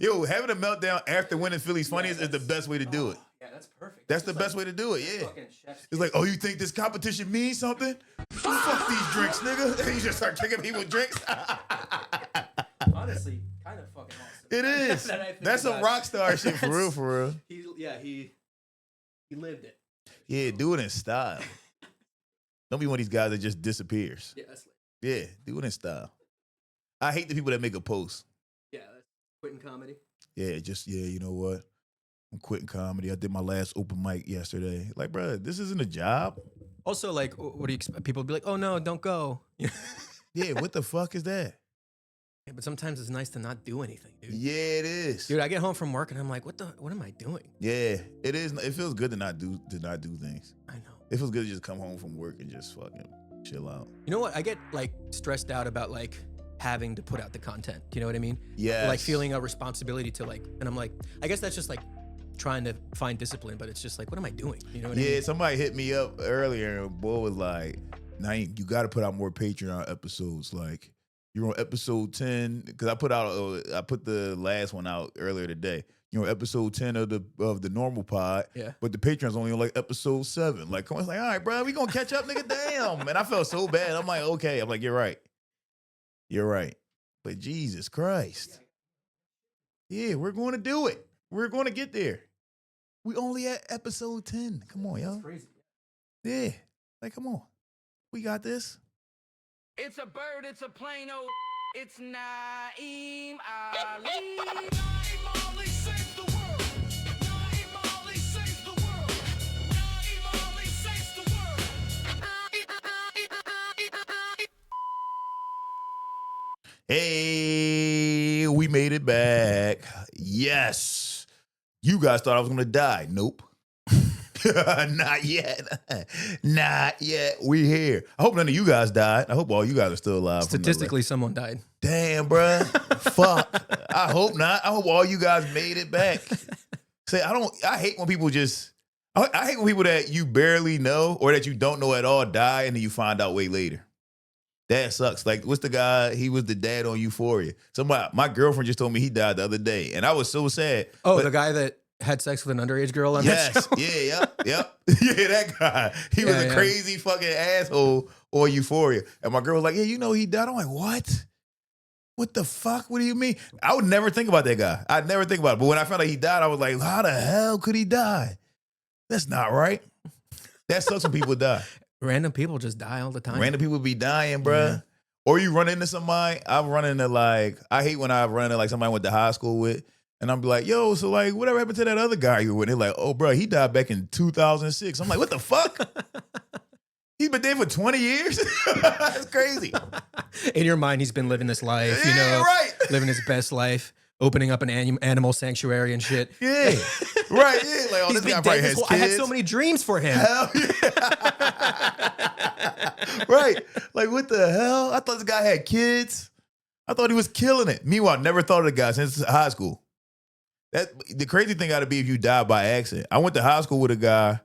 Yo, having a meltdown after winning Philly's Funniest is the best way to do it. Yeah, that's perfect. That's the best way to do it, yeah. It's like, oh, you think this competition means something? Fuck these drinks, nigga. And you just start kicking people drinks. Honestly, kind of fucking awesome. It is. That's some rock star shit for real, for real. He lived it. Yeah, do it in style. Don't be one of these guys that just disappears. Yeah, that's Yeah, do it in style. I hate the people that make a post. Yeah, that's quitting comedy. Yeah, you know what? I'm quitting comedy. I did my last open mic yesterday. Like, bro, this isn't a job. Also, like, what do you expect? People be like, oh, no, don't go. Yeah, what the fuck is that? Yeah, but sometimes it's nice to not do anything, dude. Yeah, it is. Dude, I get home from work and I'm like, what am I doing? Yeah, it is. It feels good to not do things. I know. It feels good to just come home from work and just fucking chill out. You know what? I get, like, stressed out about, like, having to put out the content. Do you know what I mean? Yeah. Like, feeling a responsibility to, like, and I'm like, I guess that's just, like, trying to find discipline, but it's just like, what am I doing? You know what I mean? Yeah, somebody hit me up earlier and boy was like, Naim, you got to put out more Patreon episodes. Like, you're on episode 10, because I put the last one out earlier today. You're on episode 10 of the normal pod, Yeah. but the Patreon's only on like episode 7. Like, come on, it's like, all right, bro, we gonna catch up, nigga. Damn, man, I felt so bad. I'm like, okay. I'm like, you're right, but Jesus Christ, yeah, we're going to do it. We're going to get there. We only at episode 10. Come on, yo. That's crazy. Yeah, like, come on, we got this. It's a bird, it's a plane, oh, it's Naim Ali. Naim Ali saves the world. Naim Ali saves the world. Naim Ali saves the world. Hey, we made it back. Yes. You guys thought I was going to die. Nope. Not yet. Not yet. We here. I hope none of you guys died. I hope all you guys are still alive. Statistically, someone died. Damn, bruh. Fuck. I hope not. I hope all you guys made it back. Say, I hate when people I hate when people that you barely know or that you don't know at all die and then you find out way later. That sucks. Like, what's the guy? He was the dad on Euphoria. My girlfriend just told me he died the other day, and I was so sad. Oh, the guy that had sex with an underage girl on that show? Yep. Yeah, that guy. He was a crazy fucking asshole on Euphoria. And my girl was like, yeah, you know he died. I'm like, what? What the fuck? What do you mean? I would never think about that guy. I'd never think about it. But when I found out he died, I was like, how the hell could he die? That's not right. That sucks when people die. Random people just die all the time. Random people be dying, bruh. Yeah. Or you run into somebody. I hate when I run into like somebody I went to high school with. And I'm like, yo, so like, whatever happened to that other guy you were with? They're like, oh, bro, he died back in 2006. I'm like, what the fuck? He's been dead for 20 years? That's crazy. In your mind, he's been living this life, right. Living his best life, opening up an animal sanctuary and shit. Yeah, right, yeah. Like, oh, this guy probably has kids. I had so many dreams for him. Hell yeah. Right. Like, what the hell? I thought this guy had kids. I thought he was killing it. Meanwhile, never thought of the guy since high school. The crazy thing got to be if you die by accident. I went to high school with a guy,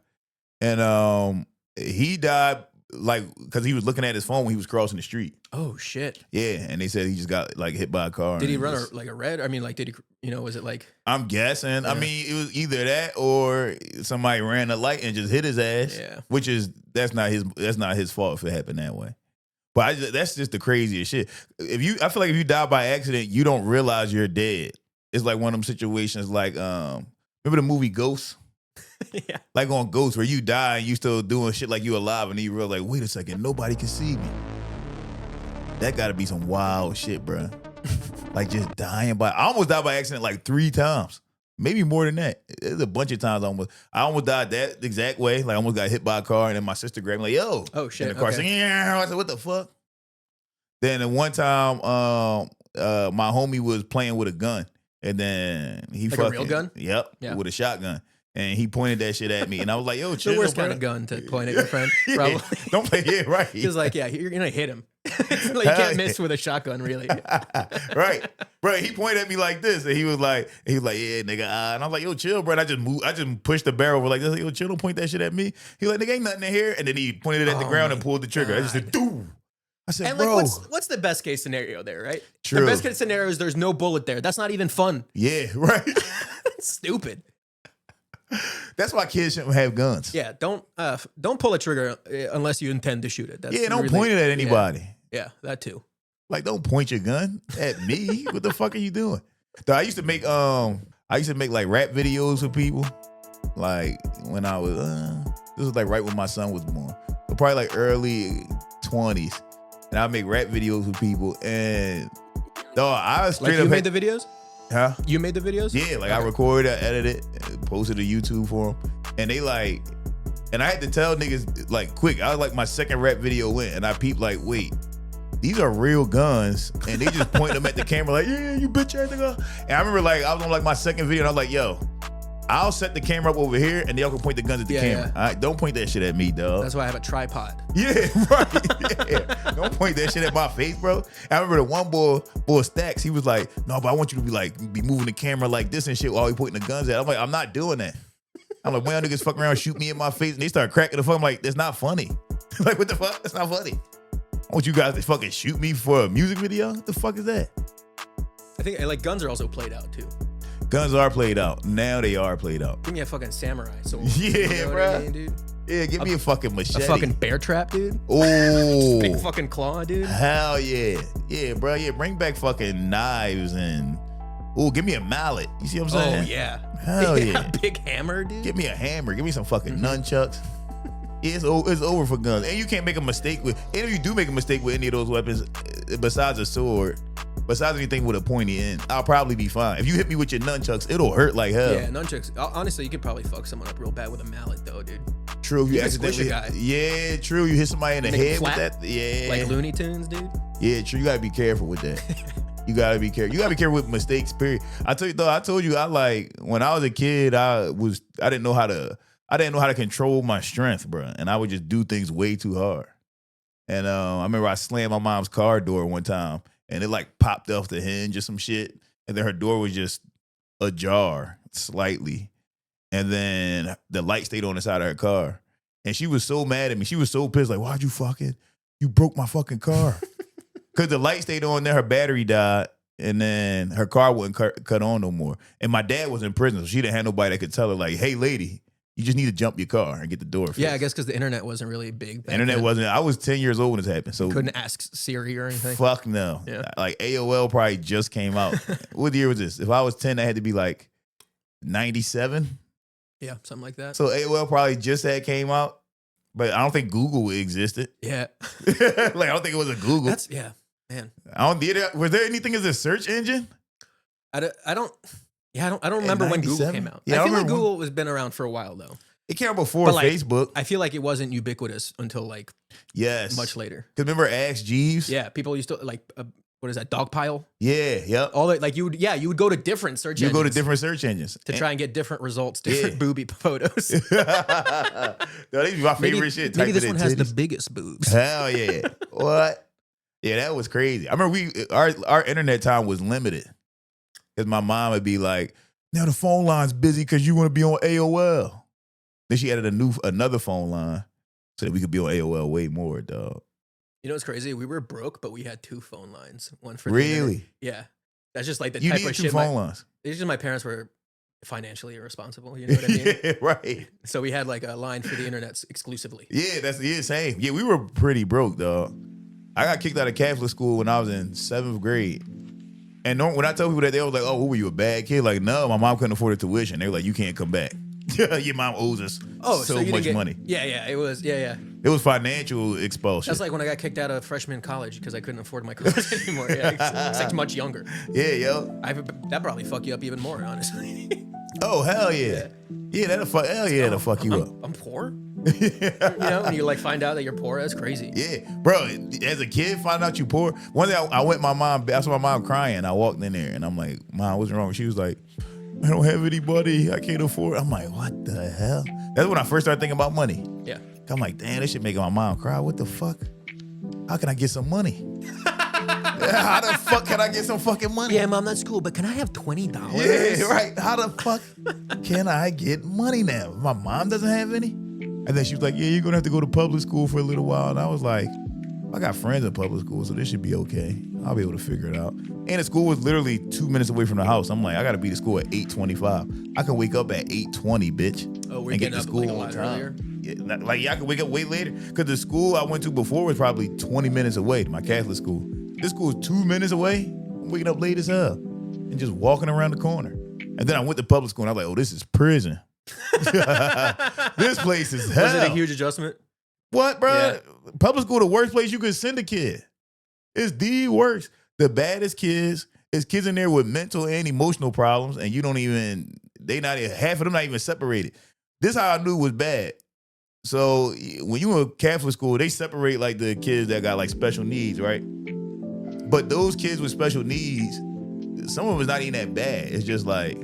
and he died like because he was looking at his phone when he was crossing the street. Oh shit! Yeah, and they said he just got like hit by a car. Did he run a red? I mean, like, did he? Was it like? I'm guessing. Yeah. I mean, it was either that or somebody ran a light and just hit his ass. Yeah, that's not his fault if it happened that way. But that's just the craziest shit. I feel like if you die by accident, you don't realize you're dead. It's like one of them situations like, remember the movie Ghost? Yeah. Like on Ghost where you die and you still doing shit like you alive and then you realize like, wait a second, nobody can see me. That gotta be some wild shit, bro. Like just dying I almost died by accident like 3 times. Maybe more than that. There's a bunch of times I almost died that exact way. Like I almost got hit by a car and then my sister grabbed me like, yo. Oh shit. In the car saying, yeah. I said, what the fuck? Then at one time, my homie was playing with a gun. And then he like a real gun? Yep. Yeah. With a shotgun. And he pointed that shit at me. And I was like, yo, chill. The worst kind of gun to point at your friend. Probably. Don't play it, right. He was like, yeah, you're going to hit him. Like, you can't miss with a shotgun, really. Right. Bro, he pointed at me like this. And he was like, yeah, nigga. And I was like, yo, chill, bro. And I just pushed the barrel over like this. Yo, chill, don't point that shit at me. He was like, nigga, ain't nothing in here. And then he pointed it at the ground and pulled the trigger. I just said, dude. I said, And like, bro. what's the best case scenario there, right? True. The best case scenario is there's no bullet there. That's not even fun. Yeah, right. Stupid. That's why kids shouldn't have guns. Yeah, don't pull a trigger unless you intend to shoot it. That's Yeah, don't really- point it at anybody. Yeah, that too. Like, don't point your gun at me. What the fuck are you doing? Though I used to make like rap videos for people. Like when I was this was like right when my son was born. So probably like early 20s. And I make rap videos with people, and dog, I was straight Like up you made the videos? huh? You made the videos? Yeah, like I recorded, I edited, posted to YouTube for them, and they like, and I had to tell niggas like quick. I was like my second rap video went, and I peeped like, wait, these are real guns, and they just point them at the camera like, yeah, you bitch ass nigga. And I remember like I was on like my second video, and I was like, yo, I'll set the camera up over here, and y'all can point the guns at the camera. Yeah. All right, don't point that shit at me, dog. That's why I have a tripod. Yeah, right. Yeah. Don't point that shit at my face, bro. I remember the one boy Stacks, he was like, no, but I want you to be moving the camera like this and shit while he pointing the guns at. I'm like, I'm not doing that. I'm like, when y'all niggas fuck around and shoot me in my face, and they start cracking the fuck. I'm like, that's not funny. Like, what the fuck? That's not funny. I want you guys to fucking shoot me for a music video? What the fuck is that? I think like guns are also played out too. Guns are played out. Now they are played out. Give me a fucking samurai sword. Yeah, You know what bruh. I mean, dude? Yeah, give me a fucking machete. A fucking bear trap, dude. Oh. Big fucking claw, dude. Hell yeah. Yeah, bro. Yeah, bring back fucking knives and give me a mallet. You see what I'm saying? Oh yeah. Hell yeah. Big hammer, dude. Give me a hammer. Give me some fucking nunchucks. Yeah, it's over for guns. And you can't make a mistake with, and if you do make a mistake with any of those weapons, besides a sword, besides anything with a pointy end, I'll probably be fine. If you hit me with your nunchucks, it'll hurt like hell. Yeah, nunchucks. Honestly, you could probably fuck someone up real bad with a mallet, though, dude. True, You can squish a guy. Yeah, true. You hit somebody in the Make him head with flap, that. Yeah. Like Looney Tunes, dude. Yeah, true. You gotta be careful with that. You gotta be careful. You gotta be careful with mistakes. Period. I told you, I like when I was a kid, I didn't know how to control my strength, bro, and I would just do things way too hard. And I remember I slammed my mom's car door one time, and it like popped off the hinge or some shit, and then her door was just ajar slightly, and then the light stayed on the side of her car, and she was so mad at me. She was so pissed, like, why'd you broke my fucking car? Because the light stayed on, then her battery died, and then her car wasn't cut on no more. And my dad was in prison, so she didn't have nobody that could tell her, like, hey, lady, you just need to jump your car and get the door fixed. Yeah, I guess because the internet wasn't really big. Back Internet then. wasn't, I was 10 years old when this happened, so Couldn't ask Siri or anything. fuck no. Yeah. Like AOL probably just came out. What year was this? If I was 10, that had to be like 97. Yeah, something like that. So AOL probably just had came out, but I don't think Google existed. Yeah. Like, I don't think it was a Google. That's, yeah, man. Was there anything as a search engine? I don't remember when Google 97? came out. Yeah, I I feel like remember Google has been around for a while, though. It came out before But, like, Facebook. I feel like it wasn't ubiquitous until like Yes. much later. Because remember Ask Jeeves? Yeah, people used to like, what is that, Dogpile? Yeah, yep. All that, like you would go to different search You engines. go to different search engines. to try and get different results, different Yeah. booby photos. No, these be my favorite shit. Maybe Type this in one their has the titties. biggest boobs. Hell yeah. What? Yeah, that was crazy. I remember our internet time was limited. Because my mom would be like, now the phone line's busy because you want to be on AOL. Then she added another phone line so that we could be on AOL way more, dog. You know what's crazy? We were broke, but we had two phone lines. One for the Really? internet. Yeah. That's just like the You type need of two shit. phone lines. It's just my parents were financially irresponsible. You know what I mean? Yeah, right. So we had like a line for the internet exclusively. Yeah, same. Yeah, we were pretty broke, dog. I got kicked out of Catholic school when I was in 7th grade. And when I tell people that, they was like, oh, what were you, a bad kid? Like, no, my mom couldn't afford the tuition. They were like, you can't come back. Your mom owes us so you didn't much get- money. Yeah, it was. Yeah. It was financial expulsion. That's like when I got kicked out of freshman college because I couldn't afford my college anymore. Yeah, it's like much younger. Yeah, yo. That probably fuck you up even more, honestly. Oh, hell yeah. Yeah, that'll fuck you up. I'm poor. You know, when you like find out that you're poor, that's crazy. Yeah, bro. As a kid, find out you poor. One day I went my mom. I saw my mom crying. I walked in there and I'm like, Mom, what's wrong? She was like, I don't have anybody. I can't afford. I'm like, what the hell? That's when I first started thinking about money. Yeah. I'm like, damn, this shit making my mom cry. What the fuck? How can I get some money? How the fuck can I get some fucking money? Yeah, Mom, that's cool, but can I have $20? Yeah, right. How the fuck can I get money now? My mom doesn't have any. And then she was like, yeah, you're going to have to go to public school for a little while. And I was like, I got friends in public school, so this should be okay. I'll be able to figure it out. And the school was literally 2 minutes away from the house. I'm like, I gotta be to school at 8:25. I can wake up at 8:20, bitch. Oh, we're and getting get to up like a on lot time. earlier. Yeah, I can wake up way later. Cause the school I went to before was probably 20 minutes away, my Catholic school. This school is 2 minutes away. I'm waking up late as hell and just walking around the corner. And then I went to public school and I was like, oh, this is prison. This place is hell. Was it a huge adjustment? What, bro? Yeah. Public school, the worst place you could send a kid. It's the worst. The baddest kids is kids in there with mental and emotional problems, and you don't even, half of them not even separated. This how I knew was bad. So when you in Catholic school, they separate like the kids that got like special needs, right? But those kids with special needs, some of them is not even that bad. It's just like,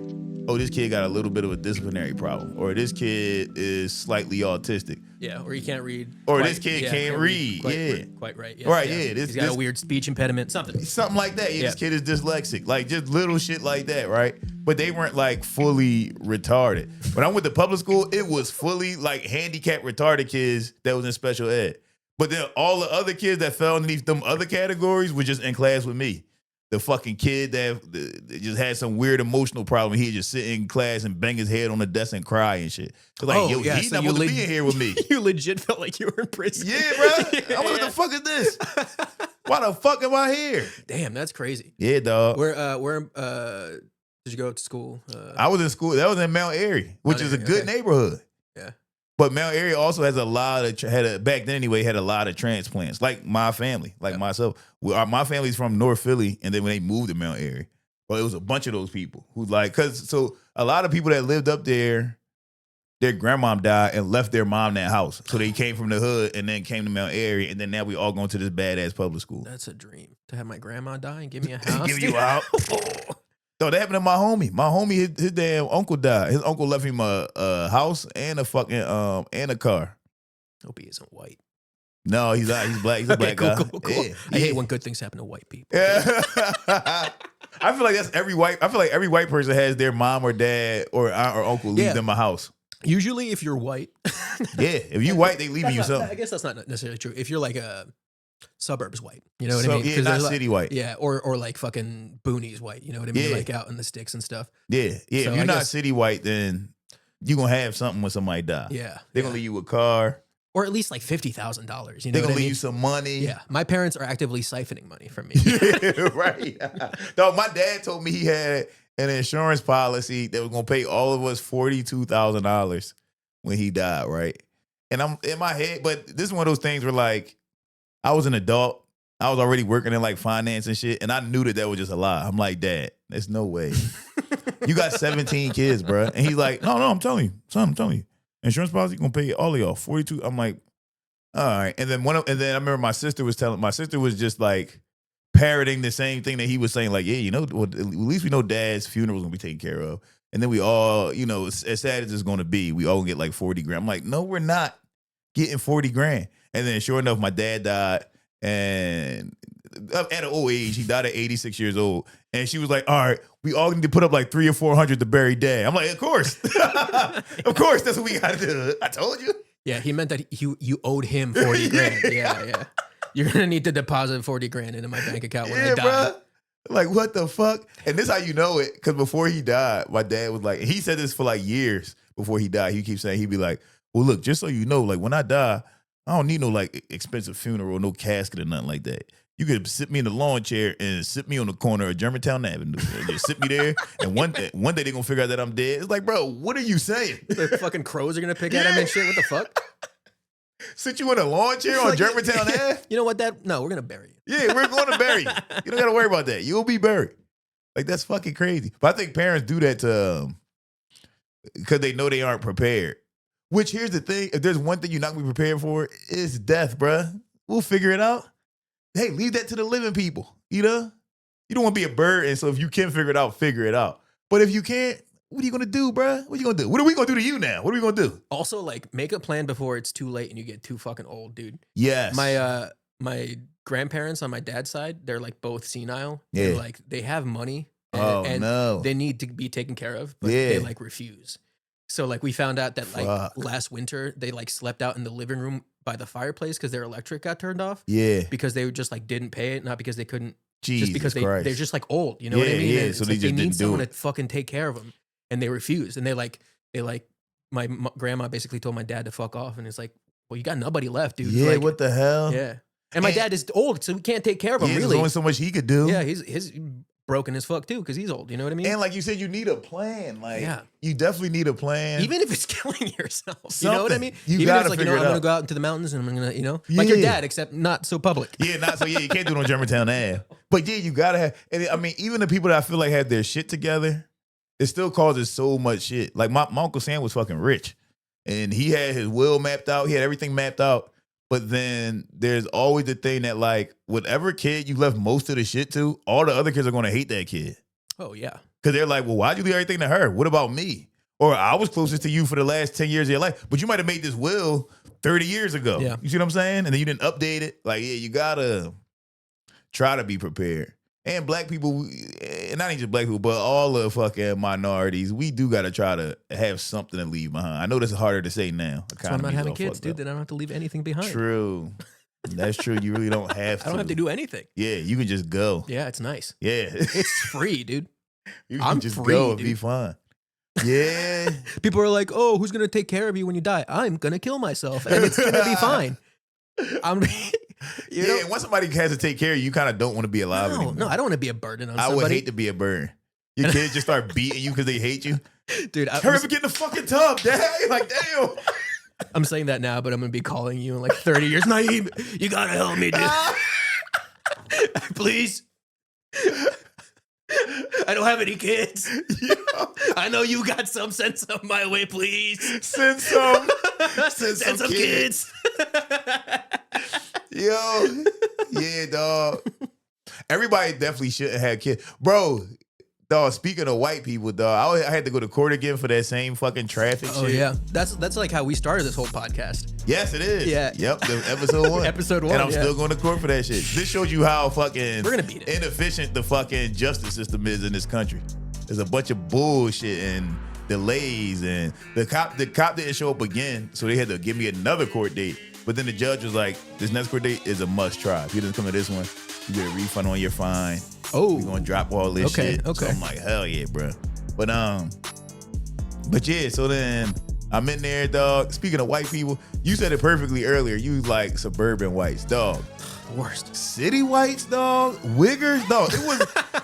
oh, this kid got a little bit of a disciplinary problem, or this kid is slightly autistic. Yeah, or he can't read. Or this kid can't read. Quite right. Yeah, Right, yeah. yeah. He's got a weird speech impediment, something. Something like that. Yeah, this kid is dyslexic. Like just little shit like that, right? But they weren't like fully retarded. When I went to public school, it was fully like handicapped retarded kids that was in special ed. But then all the other kids that fell underneath them other categories were just in class with me. The fucking kid that just had some weird emotional problem. He'd just sit in class and bang his head on the desk and cry and shit. So like, he's not supposed to be in here with me. You legit felt like you were in prison. Yeah, bro. I'm like, what the fuck is this? Why the fuck am I here? Damn, that's crazy. Yeah, dog. Where did you go to school? I was in school. That was in Mount Airy, which is a good neighborhood. Yeah. But Mount Airy also has a lot of back then anyway, had a lot of transplants. Like my family, like myself. My family's from North Philly, and then when they moved to Mount Airy, well, it was a bunch of those people who so a lot of people that lived up there, their grandmom died and left their mom in that house. So they came from the hood and then came to Mount Airy, and then now we all going to this badass public school. That's a dream, to have my grandma die and give me a house. Give you a house. No, that happened to my homie. My homie, his damn uncle died. His uncle left him a house and a fucking and a car. Hope he isn't white. No, he's not. He's black. He's a black guy. Cool. Yeah. I hate when good things happen to white people. Yeah. I feel like that's every white. I feel like every white person has their mom or dad or aunt or uncle leave them a house. Usually, if you're white, if you white, they leave you something. I guess that's not necessarily true. If you're like a suburbs white, you know what I mean? Yeah, not city white. Yeah, or like fucking boonies white, you know what I mean? Yeah. Like out in the sticks and stuff. Yeah. So if you're not city white, then you gonna have something when somebody die. Yeah, They're gonna leave you a car. Or at least like $50,000. You know, they're gonna leave you some money. Yeah, my parents are actively siphoning money from me. Yeah, right. Dog, my dad told me he had an insurance policy that was gonna pay all of us $42,000 when he died. Right, and I'm in my head, but this is one of those things where like I was an adult, I was already working in like finance and shit, and I knew that was just a lie. I'm like, Dad, there's no way. You got 17 kids, bro, and he's like, No, I'm telling you, son, I'm telling you. Insurance policy gonna pay all of y'all 42. I'm like, all right. And then I remember my sister was just like parroting the same thing that he was saying, like, yeah, you know, well, at least we know Dad's funeral's gonna be taken care of. And then we all, you know, as sad as it's gonna be, we all gonna get like 40 grand. I'm like, no, we're not getting 40 grand. And then sure enough, my dad died, and at an old age, he died at 86 years old. And she was like, all right, we all need to put up like 300 or 400 to bury Dad. I'm like, of course. Of course, that's what we got to do. I told you. Yeah, he meant that you owed him 40 grand. Yeah. You're going to need to deposit 40 grand into my bank account when I die. Bro. Like, what the fuck? And this how you know it, because before he died, my dad was like, and he said this for like years before he died. He keeps saying, he'd be like, well, look, just so you know, like when I die, I don't need no like expensive funeral, no casket or nothing like that. You could sit me in the lawn chair and sit me on the corner of Germantown Avenue and just sit me there. And one day they're gonna figure out that I'm dead. It's like, bro, what are you saying? The fucking crows are gonna pick at him and shit. What the fuck? Sit you in a lawn chair on Germantown Ave? You know what? No, we're gonna bury you. Yeah, we're going to bury you. You don't gotta worry about that. You'll be buried. Like that's fucking crazy. But I think parents do that to because they know they aren't prepared. Which here's the thing: if there's one thing you're not gonna be prepared for, it's death, bruh. We'll figure it out. Hey, leave that to the living people, you know? You don't want to be a bird, and so if you can figure it out, figure it out. But if you can't, what are you going to do, bruh? What are you going to do? What are we going to do to you now? What are we going to do? Also, like, make a plan before it's too late and you get too fucking old, dude. Yes. My grandparents on my dad's side, they're, like, both senile. Yeah. They're, like, they have money. And no. They need to be taken care of, but they, like, refuse. So, like, we found out that, like, last winter, they, like, slept out in the living room by the fireplace because their electric got turned off. Yeah. Because they just like didn't pay it, not because they couldn't. Jesus just because Christ. they're just like old. You know what I Yeah, mean? yeah, And so it's they like just need didn't do someone it. to fucking take care of them, and they refused. And my grandma basically told my dad to fuck off, and it's like, well, you got nobody left, dude. Yeah, Like, what the hell? yeah. And my dad is old, so we can't take care of him. Yeah, Really, there's only so much he could do. yeah, he's broken as fuck too because he's old. You know what I mean? And like you said, you need a plan. Like, Yeah. you definitely need a plan. Even if it's killing yourself, you know what I Something. mean? You Even if gotta it's like, figure I'm it gonna out. go out into the mountains and I'm gonna, like your Yeah. dad, except not so public. Yeah, you can't do it on Germantown Ave. But yeah, you gotta have. And I mean, even the people that I feel like had their shit together, it still causes so much shit. Like my Uncle Sam was fucking rich, and he had his will mapped out. He had everything mapped out. But then there's always the thing that like whatever kid you left most of the shit to, all the other kids are gonna hate that kid. Oh yeah. Because they're like, well, why'd you leave everything to her? What about me? Or I was closest to you for the last 10 years of your life, but you might have made this will 30 years ago. Yeah. You see what I'm saying? And then you didn't update it. Like, yeah, you gotta try to be prepared. And black people, and not even just black people, but all the fucking minorities, we do gotta try to have something to leave behind. I know this is harder to say now. That's why I'm not having kids, dude. Then I don't have to leave anything behind. True. That's true. You really don't have to. I don't have to do anything. Yeah, you can just go. Yeah, it's nice. Yeah. It's free, dude. You can I'm just free, go and dude. be fine. Yeah. People are like, "Oh, who's gonna take care of you when you die?" I'm gonna kill myself, and it's gonna be fine. I'm, you know? Yeah, and once somebody has to take care of you, you kind of don't want to be alive anymore. No, I don't want to be a burden on I somebody. would hate to be a burn. Your kids just start beating you because they hate you. Dude, Hurry up and get in the fucking tub, Dad. You're like, damn. I'm saying that now, but I'm gonna be calling you in like 30 years. Naim, you gotta help me, dude. Please. I don't have any kids. I know you got some. Send some my way, please. Send some. Send some kids. Yo. Yeah, dog. Everybody definitely shouldn't have kids. Bro, dog, speaking of white people, dog, I had to go to court again for that same fucking traffic Oh shit. yeah, that's like how we started this whole podcast. Yes, it is. Yeah. Yep. Episode 1. Episode 1, And I'm yeah. still going to court for that shit. This shows you how fucking We're gonna beat it. inefficient the fucking justice system is in this country. There's a bunch of bullshit and delays, and the cop didn't show up again, so they had to give me another court date. But then the judge was like, "This next court date is a must try. If you didn't come to this one, you get a refund on your fine. Oh, We're gonna drop all this shit." Okay. So I'm like, hell yeah, bro. But yeah, so then I'm in there, dog. Speaking of white people, you said it perfectly earlier. You was like suburban whites, dog. worst. City whites, dog. Wiggers, dog.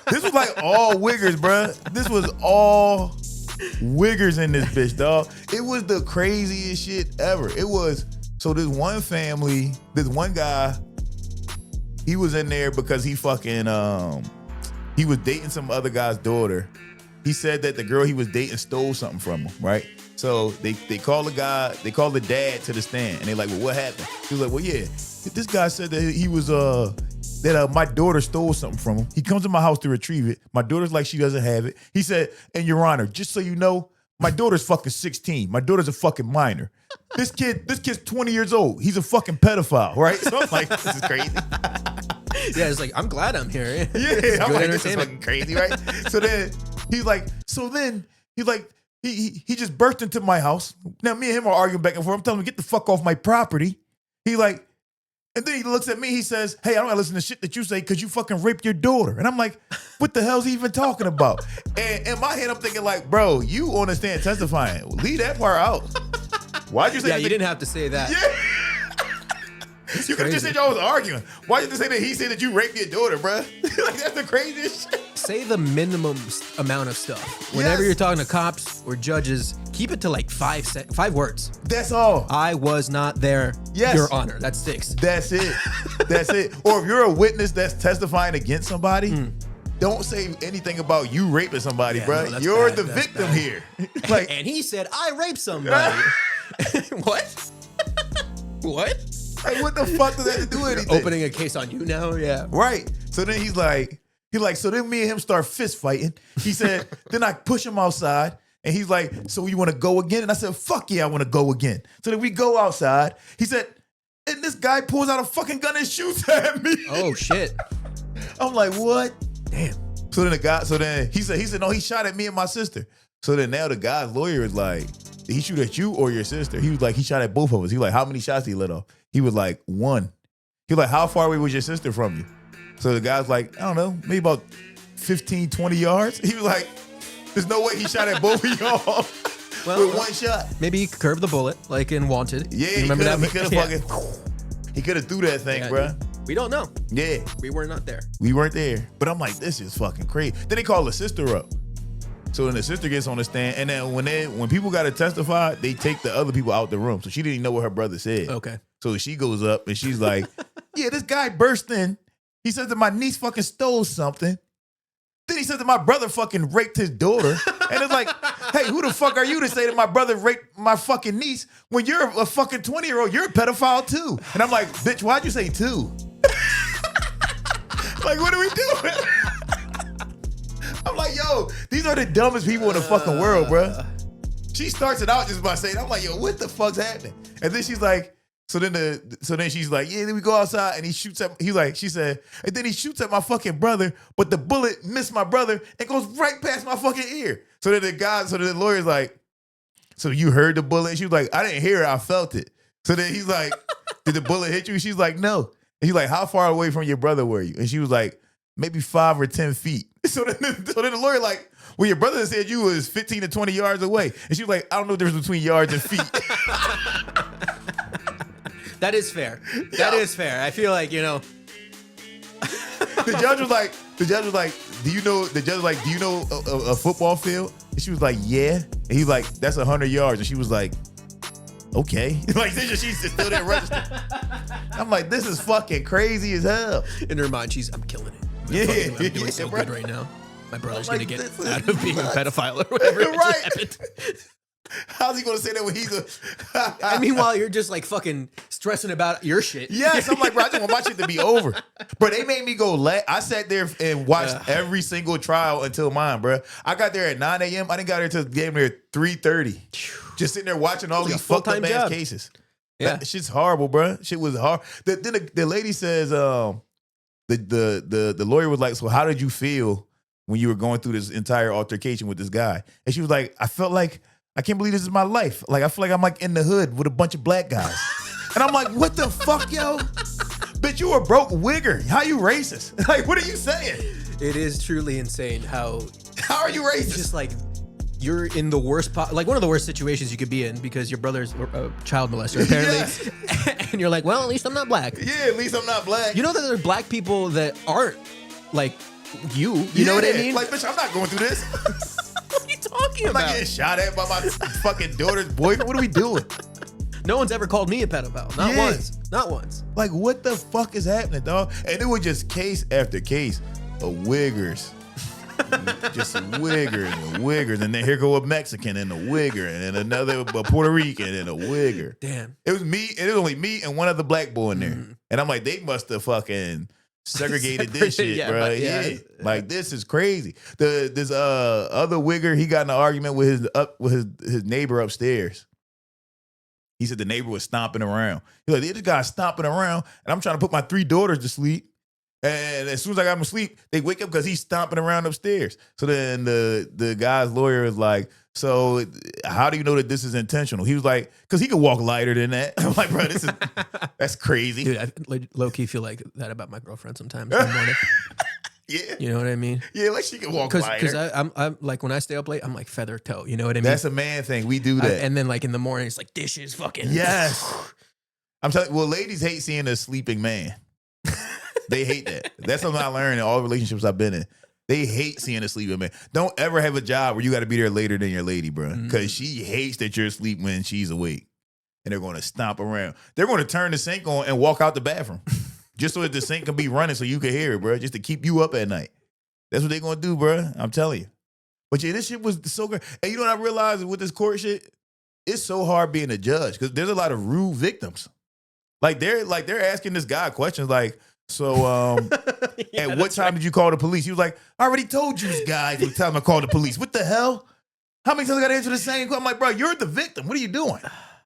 This was like all wiggers, bro. This was all wiggers in this bitch, dog. It was the craziest shit ever. It was, so this one family, this one guy, he was in there because he fucking he was dating some other guy's daughter. He said that the girl he was dating stole something from him, right? So they call the guy, they call the dad to the stand, and they're like, well, what happened? He was like, well, yeah, this guy said that he was that my daughter stole something from him. He comes to my house to retrieve it. My daughter's like, she doesn't have it. He said, and Your Honor, just so you know, my daughter's fucking 16. My daughter's a fucking minor. This kid's 20 years old. He's a fucking pedophile, right? So I'm like, this is crazy. Yeah, it's like, I'm glad I'm here. Yeah, It's I'm good like, this is entertainment. fucking crazy, right? So then he's like, he just burst into my house. Now me and him are arguing back and forth. I'm telling him, get the fuck off my property. He like, and then he looks at me, he says, hey, I don't gotta listen to shit that you say because you fucking raped your daughter. And I'm like, what the hell's he even talking about? And in my head, I'm thinking like, bro, you on the stand testifying. Leave that part out. Why'd you say Yeah, that? you didn't have to say that. Yeah. You could have just said y'all was arguing. Why did you say that he said that you raped your daughter, bro? Like, that's the craziest shit. Say the minimum amount of stuff. Whenever Yes. you're talking to cops or judges, keep it to like 5 words. That's all. I was not there, Yes. Your Honor. That's 6. That's it. That's it. Or if you're a witness that's testifying against somebody, don't say anything about you raping somebody, Yeah, bro. no, that's You're bad. the That's victim bad. here. Like, And he said, I raped somebody. What? What? like, what the fuck does that have to do with anything? Opening a case on you now? Yeah. Right. So then he's like, so then me and him start fist fighting. He said, then I push him outside. And he's like, so you want to go again? And I said, fuck yeah, I want to go again. So then we go outside. He said, and this guy pulls out a fucking gun and shoots at me. Oh, shit. I'm like, what? Damn. So then he said, no, he shot at me and my sister. So then now the guy's lawyer is like, did he shoot at you or your sister? He was like, he shot at both of us. He was like, how many shots did he let off? He was like, 1. He was like, how far away was your sister from you? So the guy's like, I don't know, maybe about 15, 20 yards. He was like, there's no way he shot at both of y'all with one shot. Maybe he curved the bullet, like in Wanted. Yeah, You remember that? he could have fucking, he could have threw that thing, bruh. We don't know. Yeah. We were not there. We weren't there. But I'm like, this is fucking crazy. Then they call the sister up. So then the sister gets on the stand, and then when people got to testify, they take the other people out the room. So she didn't even know what her brother said. Okay. So she goes up and she's like, yeah, this guy burst in. He said that my niece fucking stole something. Then he said that my brother fucking raped his daughter. And it's like, hey, who the fuck are you to say that my brother raped my fucking niece when you're a fucking 20-year-old? You're a pedophile too. And I'm like, bitch, why'd you say 2? Like, what are we doing? I'm like, yo, these are the dumbest people in the fucking world, bro. She starts it out just by saying, I'm like, yo, what the fuck's happening? And then she's like, so then she's like, yeah, then we go outside and he shoots at, she said, and then he shoots at my fucking brother, but the bullet missed my brother and goes right past my fucking ear. So then the lawyer's like, so you heard the bullet? She was like, I didn't hear it, I felt it. So then he's like, did the bullet hit you? She's like, no. And he's like, how far away from your brother were you? And she was like, maybe 5 or 10 feet. So then the lawyer like, well, your brother said you was 15 to 20 yards away. And she was like, I don't know the difference between yards and feet. That is fair. That is fair. I feel like, The judge was like, do you know a football field? And she was like, yeah. And he's like, that's 100 yards. And she was like, okay. Like, she's still there registered. I'm like, this is fucking crazy as hell. in her mind, I'm killing it. I'm doing so good right now. My brother's like, going to get this is out of being a nuts. pedophile or whatever. Right. How's he going to say that when he's a... And meanwhile, you're just like fucking stressing about your shit. Yes, I'm like, bro, I just want my shit to be over. Bro, they made me go I sat there and watched every single trial until mine, bro. I got there at 9 a.m. I didn't got there till damn near 3:30. Just sitting there watching all these fucked up ass cases. Yeah. That shit's horrible, bro. Shit was hard. Then the lady says, the lawyer was like, so how did you feel when you were going through this entire altercation with this guy? And she was like, I felt like, I can't believe this is my life. Like, I feel like I'm like in the hood with a bunch of black guys. And I'm like, what the fuck, yo? Bitch, you a broke wigger. How you racist? Like, what are you saying? It is truly insane how are you racist? it's just like you're in the worst, like one of the worst situations you could be in because your brother's a child molester, apparently. Yes. And you're like, well, at least I'm not black. Yeah, at least I'm not black. You know that there are black people that aren't like you. You know what I mean? Like, bitch, I'm not going through this. What are you talking I'm not about? getting shot at by my fucking daughter's boyfriend. What are we doing? No one's ever called me a pedophile. Not Yeah. once. Not once. Like, what the fuck is happening, dog? And it was just case after case of wiggers. Just wiggers and wiggers. And then here go a Mexican and a wigger. And then another a Puerto Rican and a wigger. Damn. It was me. It was only me and one other black boy in there. And I'm like, they must have fucking segregated this shit, Yeah, bro. but yeah. Yeah. Like, this is crazy. This other wigger, he got in an argument with his neighbor upstairs. He said the neighbor was stomping around. He's like, this guy's stomping around, and I'm trying to put my 3 daughters to sleep. And as soon as I got them to sleep, they wake up because he's stomping around upstairs. So then the guy's lawyer is like, so how do you know that this is intentional? He was like, because he could walk lighter than that. I'm like, bro, that's crazy. Dude, I low-key feel like that about my girlfriend sometimes in the morning. Yeah. You know what I mean? Yeah, like she can walk lighter. Because I'm like, when I stay up late, I'm like feather toe. You know what I mean? That's a man thing. We do that. And then like in the morning, it's like dishes fucking. Yes. I'm telling you, well, ladies hate seeing a sleeping man. They hate that. That's something I learned in all relationships I've been in. They hate seeing a sleeping man. Don't ever have a job where you got to be there later than your lady, bro. Because she hates that you're asleep when she's awake. And they're going to stomp around. They're going to turn the sink on and walk out the bathroom. Just so that the sink can be running so you can hear it, bro. Just to keep you up at night. That's what they're going to do, bro. I'm telling you. But yeah, this shit was so good. And you know what I realized with this court shit? It's so hard being a judge because there's a lot of rude victims. Like they're asking this guy questions like, so at what time did you call the police? He was like, I already told you guys what time I called the police. What the hell? How many times I got to answer the same question? I'm like, bro, you're the victim. What are you doing?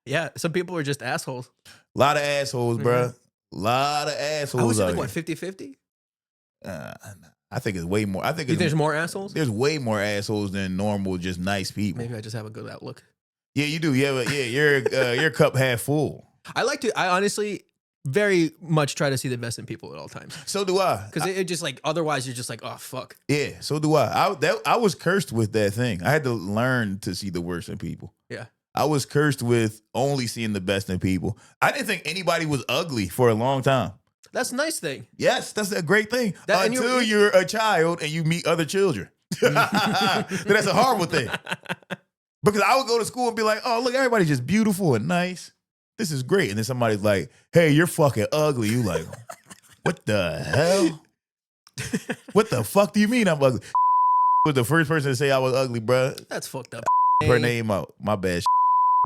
Yeah, some people are just assholes. A lot of assholes, bro. A lot of assholes. I was out like, here. what, 50-50? I think it's way more. I think There's more assholes? There's way more assholes than normal, just nice people. Maybe I just have a good outlook. Yeah, you do. Yeah, your cup half full. I honestly, very much try to see the best in people at all times. So do I. Because it just like, otherwise you're just like, oh, fuck. Yeah, so do I. I was cursed with that thing. I had to learn to see the worst in people. Yeah. I was cursed with only seeing the best in people. I didn't think anybody was ugly for a long time. That's a nice thing. Yes, that's a great thing. And Until you're a child and you meet other children. That's a horrible thing. Because I would go to school and be like, oh, look, everybody's just beautiful and nice. This is great. And then somebody's like, hey, you're fucking ugly. You like, what the hell? What the fuck do you mean I'm ugly? Was the first person to say I was ugly, bruh. That's fucked up. Her name out. My bad.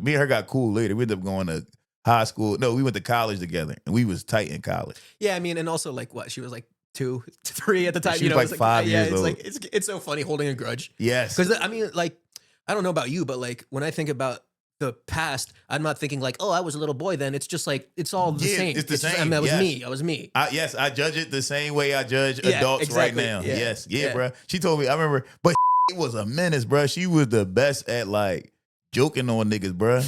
Me and her got cool later. We ended up going to high school. No, we went to college together, and we was tight in college. Yeah, I mean, and also like what? She was like 2, 3 at the time. She was like it's 5 years it's old. like it's so funny holding a grudge. Yes. Because I mean, like, I don't know about you, but like when I think about the past, I'm not thinking like, oh, I was a little boy then. It's just like it's all the same. It's the same. I mean, that was Yes. me. I was me. Yes, I judge it the same way I judge Yeah, adults exactly. right now. Yeah. Yes. Yeah. Yeah, bruh. She told me, I remember, but it was a menace, bruh. She was the best at like joking on niggas, bruh.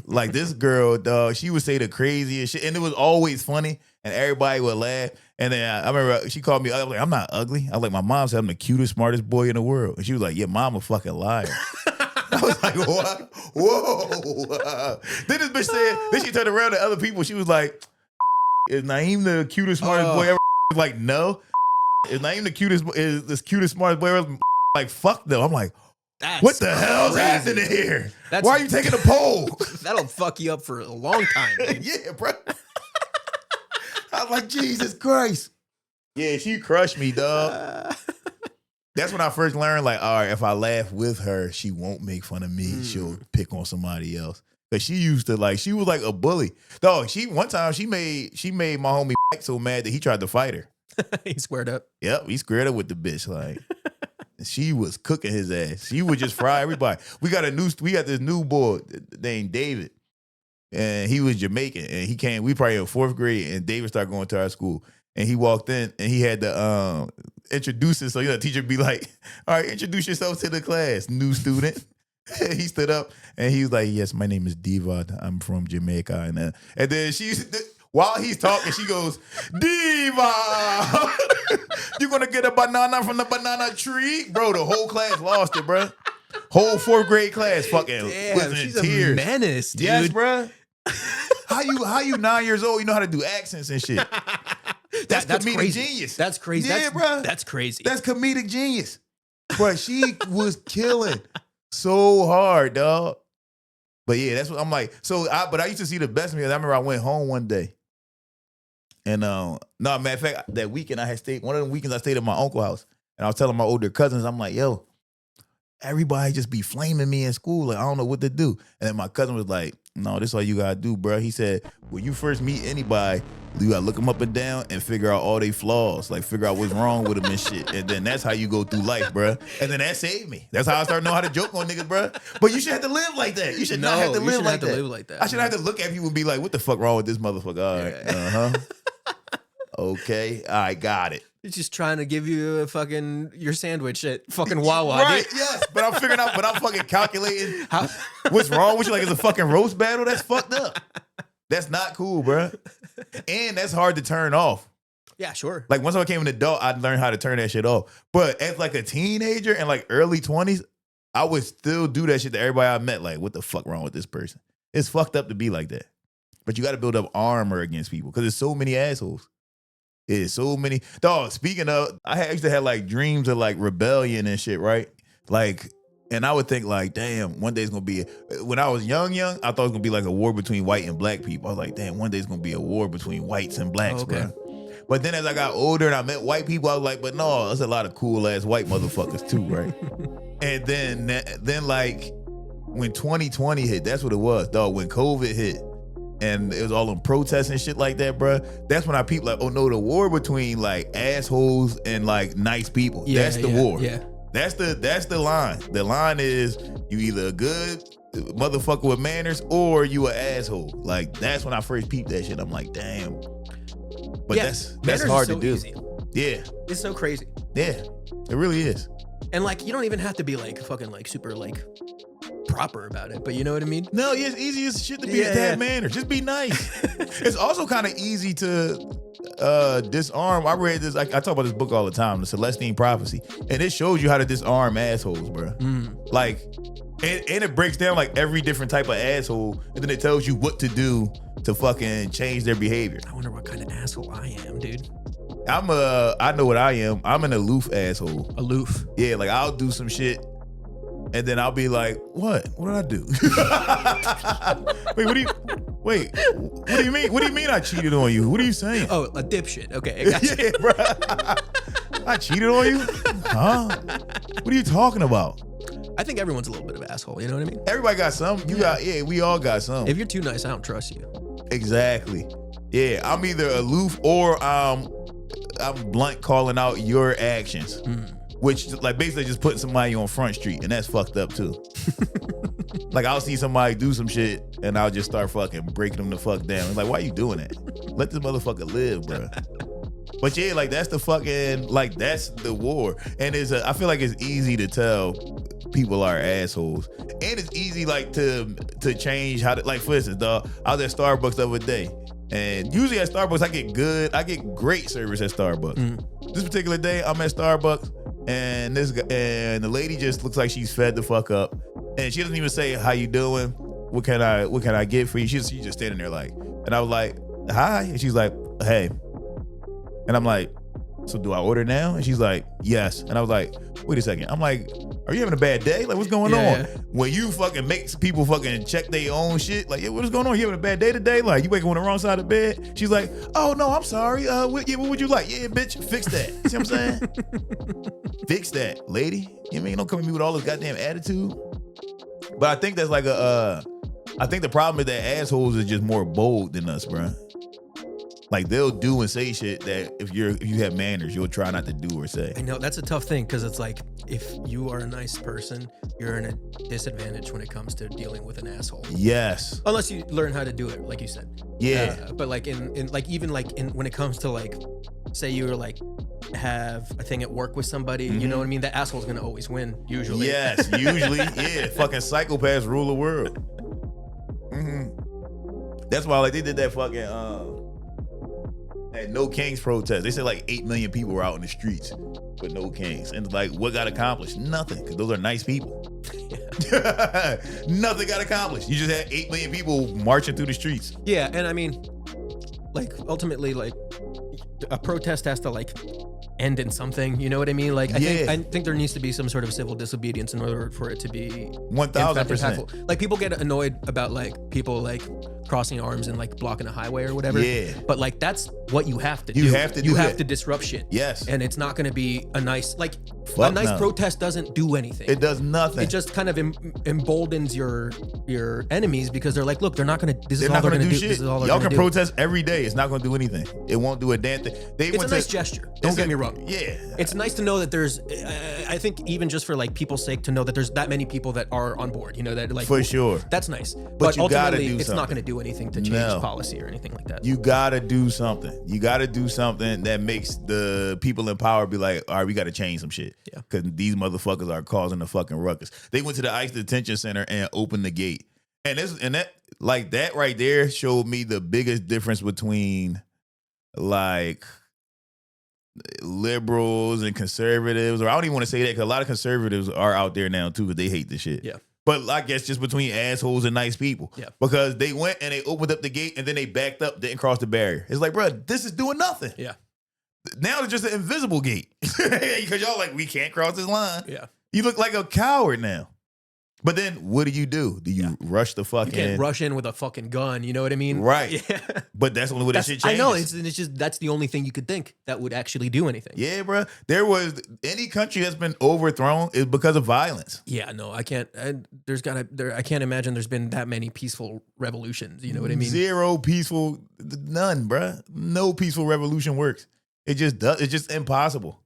Like this girl, dog, she would say the craziest shit. And it was always funny and everybody would laugh. And then I remember she called me, I was like, I'm not ugly. I was like, my mom said I'm the cutest, smartest boy in the world. And she was like, your mom a fucking liar. I was like, what? Whoa. Then this bitch said, then she turned around to other people. She was like, is Naim the cutest, smartest boy ever? I was like, no. Is Naim the cutest, is this cutest, smartest boy ever? Like, fuck them. I'm like, That's what the hell's crazy. happening here? That's- Why are you taking a poll? That'll fuck you up for a long time. Dude. Yeah, bro. I was like, Jesus Christ. Yeah, she crushed me, dog. That's when I first learned, like, all right, if I laugh with her, she won't make fun of me. She'll pick on somebody else. Cause she used to like, she was like a bully. Dog, one time she made my homie so mad that he tried to fight her. He squared up. Yep, he squared up with the bitch. Like, she was cooking his ass. She would just fry everybody. We got this new boy named David, and he was Jamaican, and he came. We probably in 4th grade, and David started going to our school, and he walked in, and he had to introduce us. So the teacher be like, "All right, introduce yourself to the class, new student." He stood up, and he was like, "Yes, my name is Diva. I'm from Jamaica," and then while he's talking, she goes, Diva, you gonna get a banana from the banana tree? Bro, the whole class lost it, bro. Whole 4th grade class fucking was in she's tears. a menace, dude. Yes, bro. How you 9 years old, you know how to do accents and shit. That's comedic crazy. genius. That's crazy. Yeah, bro. That's crazy. That's comedic genius. Bro, she was killing so hard, dog. But yeah, that's what I'm like. But I used to see the best of me. I remember I went home one day. And matter of fact, that weekend I had stayed, one of the weekends I stayed at my uncle's house. And I was telling my older cousins, I'm like, yo, everybody just be flaming me in school. Like, I don't know what to do. And then my cousin was like, no, this is all you gotta do, bro. He said, when you first meet anybody, you gotta look them up and down and figure out all their flaws. Like, figure out what's wrong with them and shit. And then that's how you go through life, bro. And then that saved me. That's how I started knowing how to joke on niggas, bro. But you should have to live like that. You should not have to live like that. I should have to look at people and be like, what the fuck wrong with this motherfucker? All right, uh-huh. Okay, I got it. He's just trying to give you your sandwich at fucking Wawa. Right, Dude. yes. But I'm figuring out, I'm fucking calculating what's wrong with you. Like, it's a fucking roast battle? That's fucked up. That's not cool, bro. And that's hard to turn off. Yeah, sure. Like, once I became an adult, I learned how to turn that shit off. But as like a teenager and like early 20s, I would still do that shit to everybody I met. Like, what the fuck wrong with this person? It's fucked up to be like that. But you got to build up armor against people because there's so many assholes. It's so many. Dog, speaking of, I used to have like dreams of like rebellion and shit, right? Like, and I would think like, damn, one day it's going to be, when I was young, I thought it was going to be like a war between white and black people. I was like, damn, one day it's going to be a war between whites and blacks, bro. But then as I got older and I met white people, I was like, but no, there's a lot of cool ass white motherfuckers too, right? And then like when 2020 hit, that's what it was, dog. When COVID hit and it was all in protests and shit like that, bro. That's when I peeped like, oh no, the war between like assholes and like nice people. Yeah, that's the war. Yeah. That's the line. The line is you either a good motherfucker with manners or you an asshole. Like, that's when I first peeped that shit. I'm like, damn. But yeah, that's hard to do. Easy. Yeah. It's so crazy. Yeah. It really is. And like, you don't even have to be like fucking like super like proper about it, but you know what I mean? No, yeah, it's easy as shit to be Yeah, a bad yeah. manner. Just be nice. It's also kind of easy to disarm. I read this. I talk about this book all the time, The Celestine Prophecy, and it shows you how to disarm assholes, bro. Like, and it breaks down like every different type of asshole, and then it tells you what to do to fucking change their behavior. I wonder what kind of asshole I am, dude. I know what I am. I'm an aloof asshole. Aloof. Yeah, like I'll do some shit, and then I'll be like, "What? What did I do?" What do you mean? What do you mean I cheated on you? What are you saying? Oh, a dipshit. Okay, I got you. Yeah, bro. I cheated on you? Huh? What are you talking about? I think everyone's a little bit of an asshole. You know what I mean? Everybody got some. We all got some. If you're too nice, I don't trust you. Exactly. Yeah, I'm either aloof or I'm blunt calling out your actions, which like basically just putting somebody on Front Street, and that's fucked up too. Like I'll see somebody do some shit, and I'll just start fucking breaking them the fuck down. It's like, why you doing that? Let this motherfucker live, bro. But yeah, like that's the fucking that's the war, and I feel like it's easy to tell people are assholes, and it's easy like to change how to, like for instance, dog, I was at Starbucks the other day, and usually at Starbucks I get great service at Starbucks. This particular day I'm at Starbucks, and the lady just looks like she's fed the fuck up, and she doesn't even say how you doing, what can I get for you. She's just standing there like, and I was like, hi, and she's like, hey. And I'm like, so do I order now? And she's like, yes. And I was like, wait a second. I'm like, are you having a bad day? Like, what's going on? Yeah. When you fucking make people fucking check their own shit, like, yeah, what's going on? You having a bad day today? Like, you waking on the wrong side of the bed? She's like, oh, no, I'm sorry. What would you like? Yeah, bitch, fix that. See what I'm saying? Fix that, lady. You know what I mean? Don't come at me with all this goddamn attitude. But I think that's like I think the problem is that assholes is just more bold than us, bro. Like they'll do and say shit that if you have manners, you'll try not to do or say. I know that's a tough thing because it's like if you are a nice person, you're in a disadvantage when it comes to dealing with an asshole. Yes. Unless you learn how to do it, like you said. Yeah. But like in like even like in when it comes to like, say you're like have a thing at work with somebody, you know what I mean? That asshole's gonna always win usually. Yes, usually. Yeah. Fucking psychopaths rule the world. That's why like they did that fucking at No Kings protest. They said like 8 million people were out in the streets with No Kings. And like, what got accomplished? Nothing, because those are nice people. Nothing got accomplished. You just had 8 million people marching through the streets. Yeah, and I mean, like ultimately, like a protest has to like end in something. You know what I mean? Like I think there needs to be some sort of civil disobedience in order for it to be 1000%. impactful. Like people get annoyed about like people like crossing arms and like blocking a highway or whatever. Yeah. But like that's what you have to do. You have to do You have that. to disrupt shit. Yes. And it's not going to be a nice Fuck a nice no. protest doesn't do anything. It does nothing. It just kind of emboldens your enemies because they're like, look, they're not going to. This is They're all not they're gonna going to do do. shit. This is all they're Y'all going to can do. protest every day. It's not gonna do anything. It won't do a damn thing. It's a nice gesture. Don't get me wrong. Yeah. It's nice to know that there's. I think even just for like people's sake to know that there's that many people that are on board. You know that like For sure. That's nice. But you gotta ultimately, do it's not something. going to do anything to change No. policy or anything like that. You gotta do something. You gotta do something that makes the people in power be like, all right, we gotta change some shit. Yeah. Because these motherfuckers are causing the fucking ruckus. They went to the ICE detention center and opened the gate. And that right there showed me the biggest difference between like liberals and conservatives, or I don't even want to say that because a lot of conservatives are out there now too because they hate this shit. Yeah. But I guess just between assholes and nice people. Yeah. Because they went and they opened up the gate and then they backed up, didn't cross the barrier. It's like, bro, this is doing nothing. Yeah. Now it's just an invisible gate. Because y'all like, we can't cross this line. Yeah. You look like a coward now. But then what do? Do you rush the fucking... You can't rush in with a fucking gun. You know what I mean? Right. Yeah. But that's the only way that shit changes. I know. It's just that's the only thing you could think that would actually do anything. Yeah, bro. There was... Any country that's been overthrown is because of violence. Yeah, no, I can't. I can't imagine there's been that many peaceful revolutions. You know what I mean? Zero peaceful... None, bro. No peaceful revolution works. It just does. It's just impossible.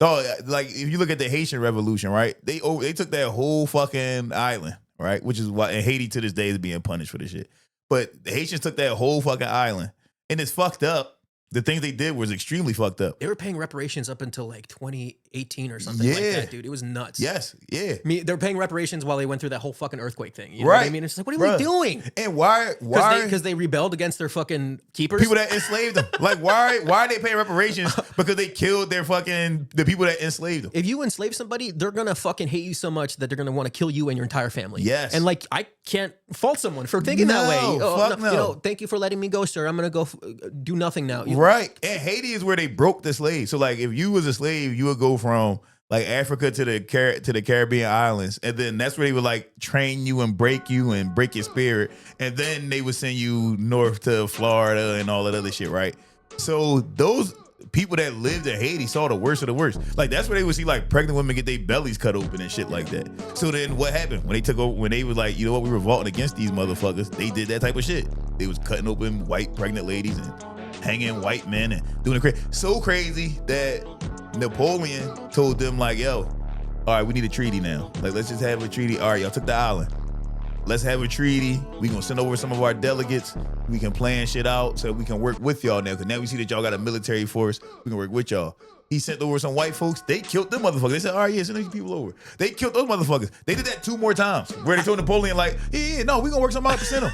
So, like, if you look at the Haitian Revolution, right? They took that whole fucking island, right? Which is why, and Haiti to this day is being punished for this shit. But the Haitians took that whole fucking island, and it's fucked up the things they did was extremely fucked up. They were paying reparations up until like 2018 or something like that, dude. It was nuts. Yes, yeah. I mean, they were paying reparations while they went through that whole fucking earthquake thing. You know what I mean? It's just like, what are we doing? And why? Because they rebelled against their fucking keepers. People that enslaved them. Like, why are they paying reparations? Because they killed the people that enslaved them. If you enslave somebody, they're gonna fucking hate you so much that they're gonna want to kill you and your entire family. Yes. And like, I can't fault someone for thinking that way. Fuck no. You know, thank you for letting me go, sir. I'm gonna go do nothing now. Right. And Haiti is where they broke the slaves. So like, if you was a slave, you would go from like Africa to the Caribbean islands, and then that's where they would like train you and break your spirit, and then they would send you north to Florida and all that other shit, right? So those people that lived in Haiti saw the worst of the worst. Like that's where they would see like pregnant women get their bellies cut open and shit like that. So then what happened when they took over? When they was like, you know what, we revolting against these motherfuckers. They did that type of shit. They was cutting open white pregnant ladies and hanging white men and doing it so crazy that Napoleon told them like, yo, all right, we need a treaty now. Like, let's just have a treaty. All right, y'all took the island. Let's have a treaty. We gonna send over some of our delegates. We can plan shit out so we can work with y'all now. Cause now we see that y'all got a military force. We can work with y'all. He sent over some white folks. They killed them motherfuckers. They said, all right, yeah, send these people over. They killed those motherfuckers. They did that 2 more times. Where they told Napoleon like, yeah, no, we gonna work something out to send them.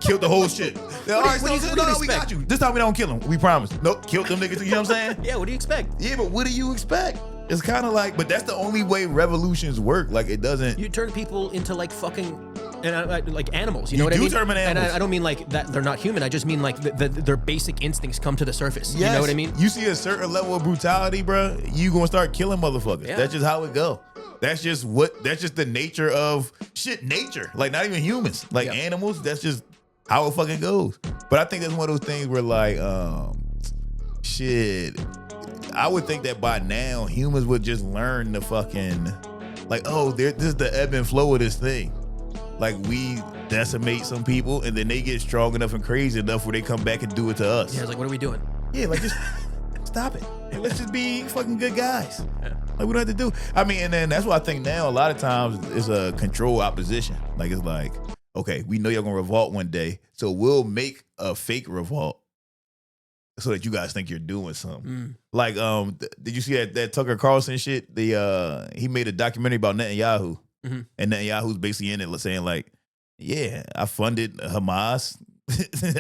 Killed the whole shit. All right, no, we got you. This time we don't kill them. We promise. Nope, killed them niggas. You know what I'm saying? Yeah, what do you expect? Yeah, but what do you expect? It's kind of like, but that's the only way revolutions work. Like it doesn't. You turn people into like fucking, like animals. You know what I mean? Turn them animals. And I don't mean like that they're not human. I just mean like their basic instincts come to the surface. Yes. You know what I mean? You see a certain level of brutality, bro, you gonna start killing motherfuckers. Yeah. That's just how it go. That's just the nature of shit. Nature, like not even humans, like animals. That's just how it fucking goes. But I think that's one of those things where like, shit. I would think that by now humans would just learn the fucking like, oh, this is the ebb and flow of this thing. Like we decimate some people and then they get strong enough and crazy enough where they come back and do it to us. Yeah, it's like, what are we doing? Yeah, like just stop it. And let's just be fucking good guys. Like we don't have to do. I mean, and then that's why I think now a lot of times it's a controlled opposition. Like it's like, okay, we know y'all gonna revolt one day, so we'll make a fake revolt so that you guys think you're doing something. Like, did you see that Tucker Carlson shit? He made a documentary about Netanyahu, and Netanyahu's basically in it saying like, yeah, I funded Hamas,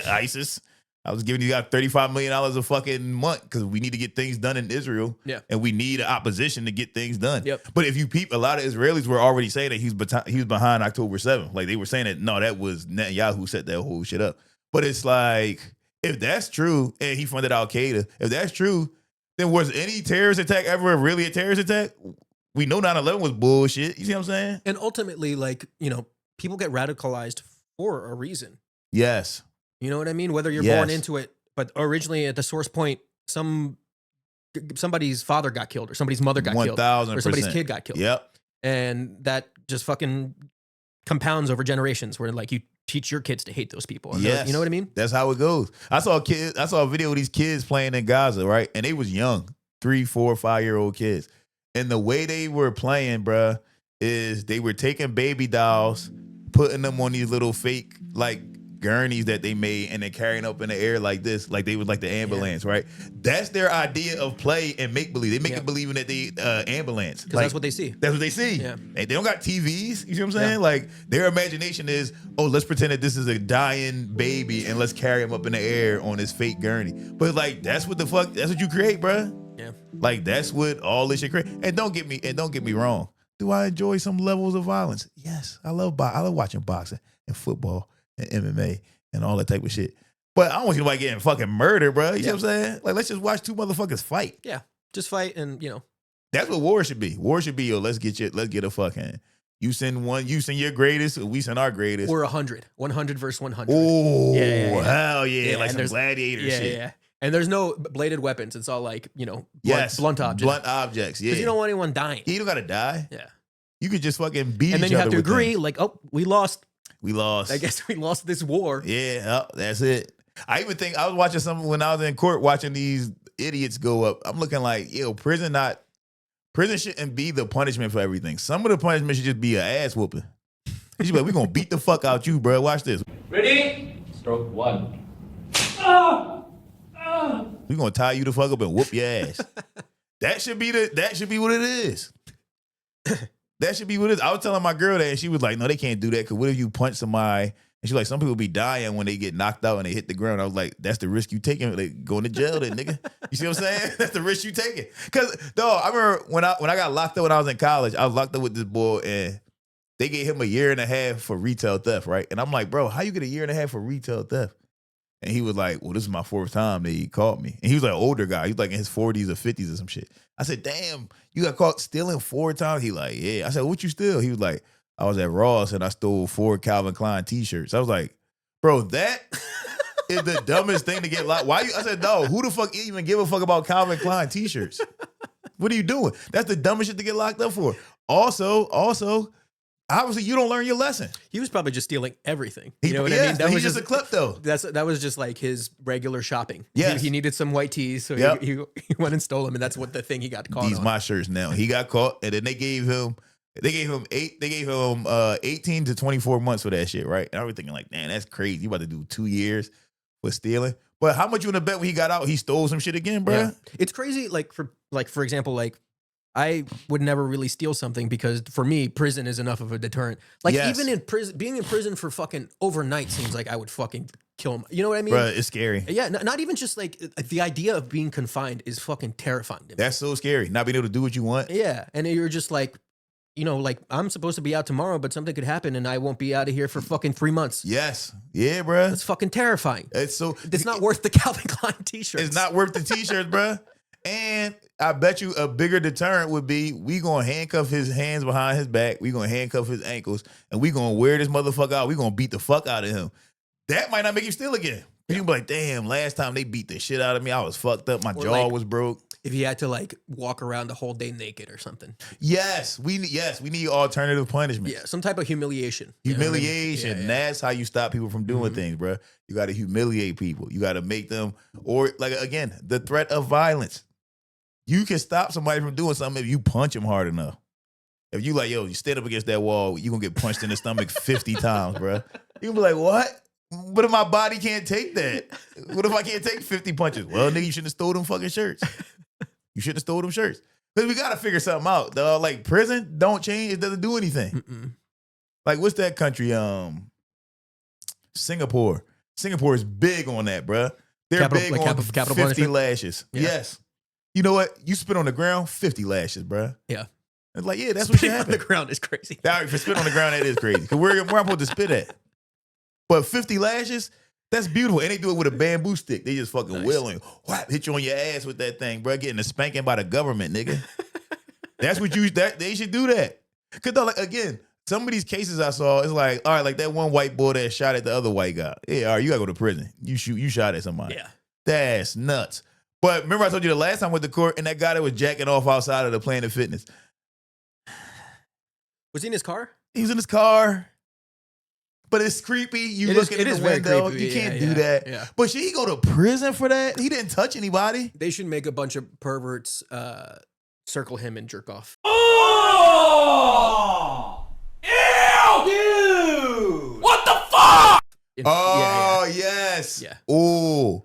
ISIS. I was giving you guys $35 million a fucking month because we need to get things done in Israel. Yeah. And we need an opposition to get things done. Yep. But if you peep, a lot of Israelis were already saying that he was behind October 7th. Like they were saying that, no, that was Netanyahu who set that whole shit up. But it's like, if that's true, and he funded Al-Qaeda, if that's true, then was any terrorist attack ever really a terrorist attack? We know 9/11 was bullshit. You see what I'm saying? And ultimately, like, you know, people get radicalized for a reason. Yes. You know what I mean? Whether you're born into it, but originally at the source point, somebody's father got killed or somebody's mother got killed 1,000%. or somebody's kid got killed. Yep. And that just fucking compounds over generations where like you teach your kids to hate those people. Yes. You know what I mean? That's how it goes. I saw a video of these kids playing in Gaza, right? And they was young, 3, 4, 5-year-old kids. And the way they were playing, bruh, is they were taking baby dolls, putting them on these little fake like gurneys that they made and then carrying up in the air like this, like they was like the ambulance, right? That's their idea of play and make believe. They make it believing that they ambulance. Because that's what they see. That's what they see. Yeah. They don't got TVs. You see what I'm saying? Yeah. Like their imagination is, oh, let's pretend that this is a dying baby and let's carry him up in the air on this fake gurney. But like that's what you create, bruh. Yeah. Like that's what all this shit create. And don't get me wrong. Do I enjoy some levels of violence? Yes. I love watching boxing and football and MMA and all that type of shit. But I don't want anybody getting fucking murdered, bro. You see what I'm saying? Like, let's just watch 2 motherfuckers fight. Yeah. Just fight and, you know. That's what war should be. War should be, yo, let's get a fucking, you send your greatest, we send our greatest. Or 100. 100 versus 100. Oh, yeah. Hell yeah. Like and some gladiator shit. Yeah. And there's no bladed weapons. It's all like, you know, blunt objects. Blunt objects, yeah. Because you don't want anyone dying. Yeah, you don't got to die. Yeah. You could just fucking beat each other. And then you have to agree, like, oh, we lost. We lost. I guess we lost this war. Yeah, that's it. I even think I was watching something when I was in court watching these idiots go up. I'm looking like, yo, prison shouldn't be the punishment for everything. Some of the punishment should just be an ass whooping. You should be like, we're gonna beat the fuck out you, bro. Watch this. Ready? Stroke 1. We gonna tie you the fuck up and whoop your ass. That should be what it is. That should be what it is. I was telling my girl that, and she was like, no, they can't do that, because what if you punch somebody? And she's like, some people be dying when they get knocked out and they hit the ground. I was like, that's the risk you taking. Like, going to jail then, nigga. You see what I'm saying? That's the risk you taking. Because, dog, I remember when I got locked up when I was in college, I was locked up with this boy, and they gave him a year and a half for retail theft, right? And I'm like, bro, how you get a year and a half for retail theft? And he was like, well, this is my fourth time that he caught me. And he was like an older guy. He was like in his 40s or 50s or some shit. I said, damn, you got caught stealing 4 times? He like, yeah. I said, what you steal? He was like, I was at Ross and I stole 4 Calvin Klein t-shirts. I was like, bro, that is the dumbest thing to get locked. Why you? I said, no, who the fuck even give a fuck about Calvin Klein t-shirts? What are you doing? That's the dumbest shit to get locked up for. Also, obviously, you don't learn your lesson. He was probably just stealing everything. You know what I yes, mean? That was just a klepto. That was just like his regular shopping. Yes. He needed some white tees, so Yep. he went and stole them, and that's what the thing he got caught These on. my shirts now. He got caught, and then they gave him 18 to 24 months for that shit, right? And I was thinking like, man, that's crazy. You about to do 2 years for stealing. But how much you want to bet when he got out, he stole some shit again, bro? Yeah. It's crazy. For example, like I would never really steal something because for me, prison is enough of a deterrent. Like Yes. even in prison, being in prison for fucking overnight seems like I would fucking kill him. You know what I mean? Bro, it's scary. Yeah, not even just like the idea of being confined is fucking terrifying to me. That's so scary. Not being able to do what you want. Yeah, and you're just like, like I'm supposed to be out tomorrow, but something could happen and I won't be out of here for fucking 3 months. Yes. Yeah, bro. That's fucking terrifying. It's not worth the Calvin Klein t-shirts. It's not worth the t-shirts, bro. And I bet you a bigger deterrent would be we gonna handcuff his hands behind his back, we gonna handcuff his ankles, and we gonna wear this motherfucker out. We gonna beat the fuck out of him. That might not make you steal again. You be like, damn, last time they beat the shit out of me, I was fucked up. My jaw was broke. If you had to like walk around the whole day naked or something. Yes, we need alternative punishment. Yeah, some type of humiliation. Humiliation. You know what I mean? That's how you stop people from doing things, bro. You got to humiliate people. You got to make them, or like again, the threat of violence. You can stop somebody from doing something if you punch them hard enough. If you like, yo, you stand up against that wall, you gonna get punched in the stomach 50 times, bro. You gonna be like, what? But if my body can't take that? What if I can't take 50 punches? Well, nigga, you shouldn't have stole them fucking shirts. You shouldn't have stole them shirts. Because we got to figure something out, dog. Like, prison don't change. It doesn't do anything. Mm-mm. Like, what's that country? Singapore. Singapore is big on that, bro. They're big on capital 50 punishment? lashes. Yeah. Yes. You know what? You spit on the ground, 50 lashes, bro. Yeah. It's like, yeah, that's what should Spitting happen. on the ground is crazy. Now, if you spit on the ground, that is crazy. Because where I'm supposed to spit at. But 50 lashes, that's beautiful. And they do it with a bamboo stick. They just fucking will and whap, hit you on your ass with that thing, bro. Getting a spanking by the government, nigga. That's what they should do that. Because, like, again, some of these cases I saw, it's like, all right, like that one white boy that shot at the other white guy. Yeah, all right, you got to go to prison. You shot at somebody. Yeah. That's nuts. But remember I told you the last time I went to court and that guy that was jacking off outside of the Planet Fitness. Was he in his car? He was in his car. But it's creepy. You looking in the window. You can't do that. Yeah. But should he go to prison for that? He didn't touch anybody. They should make a bunch of perverts circle him and jerk off. Oh! Ew! Dude! What the fuck? Yes. Yeah. Ooh.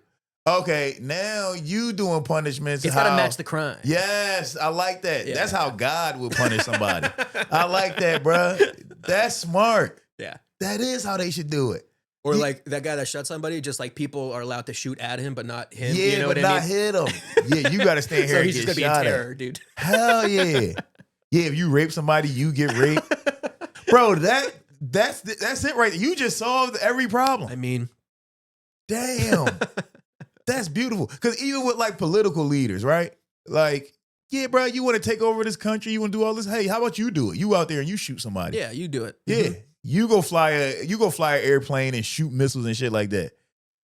Okay, now you doing punishments. It's got to match the crime. Yes, I like that. Yeah. That's how God would punish somebody. I like that, bro. That's smart. Yeah. That is how they should do it. Or like that guy that shot somebody, just like people are allowed to shoot at him, but not him. Yeah, you know but what I not mean? hit him. Yeah, you got to stand here So and he's get just gonna shot be in terror, at. dude. Hell yeah. Yeah, if you rape somebody, you get raped. Bro, that's it right there. You just solved every problem. I mean, Damn. That's beautiful. Because even with like political leaders, right? Like, yeah, bro, you want to take over this country, you want to do all this. Hey, how about you do it? You out there and you shoot somebody. yeah, you do it. Yeah. You go fly an airplane and shoot missiles and shit like that.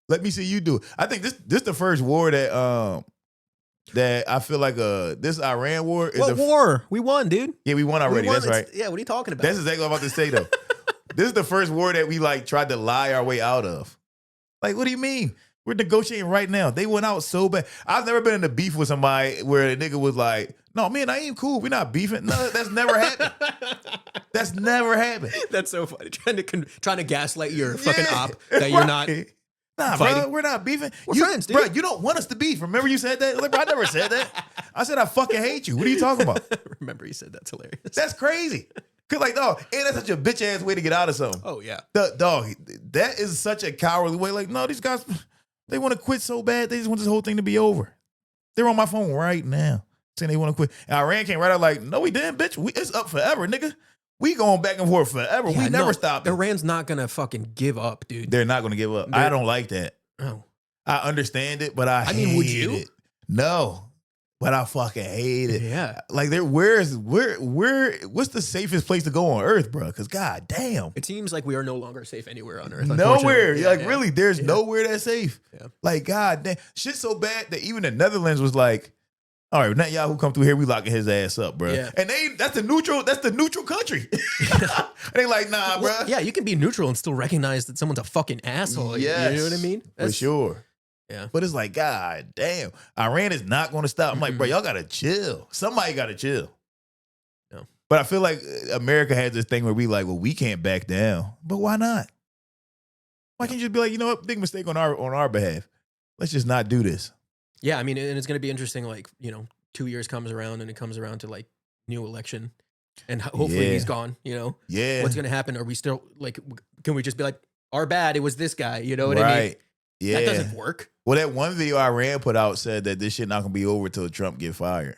Let me see you do it. I think this the first war that I feel like this Iran war is What war? We won, dude. Yeah, we won already. We won. That's right. Yeah, what are you talking about? That's exactly what I'm about to say though. This is the first war that we like tried to lie our way out of. Like, what do you mean? We're negotiating right now. They went out so bad. I've never been in a beef with somebody where a nigga was like, no, man, I ain't cool. We're not beefing. No, that's never happened. That's never happened. That's so funny. Trying to gaslight your fucking op that you're not. Nah, fighting. bro, we're not beefing. We're friends, dude. Bro, you don't want us to beef. Remember you said that? Like, bro, I never said that. I said I fucking hate you. What are you talking about? Remember you said that's hilarious. That's crazy. Cause like, dog, and that's such a bitch ass way to get out of something. Oh yeah. Dog, that is such a cowardly way. Like, no, these guys, they want to quit so bad. They just want this whole thing to be over. They're on my phone right now saying they want to quit. And Iran came right out like, no, we didn't, bitch. It's up forever, nigga. We going back and forth forever. Yeah, we never stopped. Iran's not gonna fucking give up, dude. They're not gonna give up. I don't like that. Oh. I understand it, but I mean, hate would you? it. No, but I fucking hate it. Yeah. Like, what's the safest place to go on Earth, bro? Because god damn, It seems like we are no longer safe anywhere on Earth. nowhere. unfortunately. Like really, there's nowhere that's safe. Yeah. Like god damn, shit's so bad that even the Netherlands was like, all right, Netanyahu come through here, we locking his ass up, bro. Yeah. And that's the neutral country. They like, nah, bro. Yeah, you can be neutral and still recognize that someone's a fucking asshole. Yes, You know what I mean? For sure. Yeah. But it's like, god damn, Iran is not going to stop. I'm like, bro, y'all got to chill. Somebody got to chill. No. But I feel like America has this thing where we like, well, we can't back down. But why not? Why can't you just be like, you know what, big mistake on our behalf. Let's just not do this. Yeah, I mean, and it's going to be interesting, like, 2 years comes around and it comes around to, like, new election. And hopefully he's gone, Yeah. What's going to happen? Are we still, like, can we just be like, our bad, it was this guy, you know what I mean? Right. Yeah. That doesn't work. Well, that one video Iran put out said that this shit not going to be over till Trump get fired.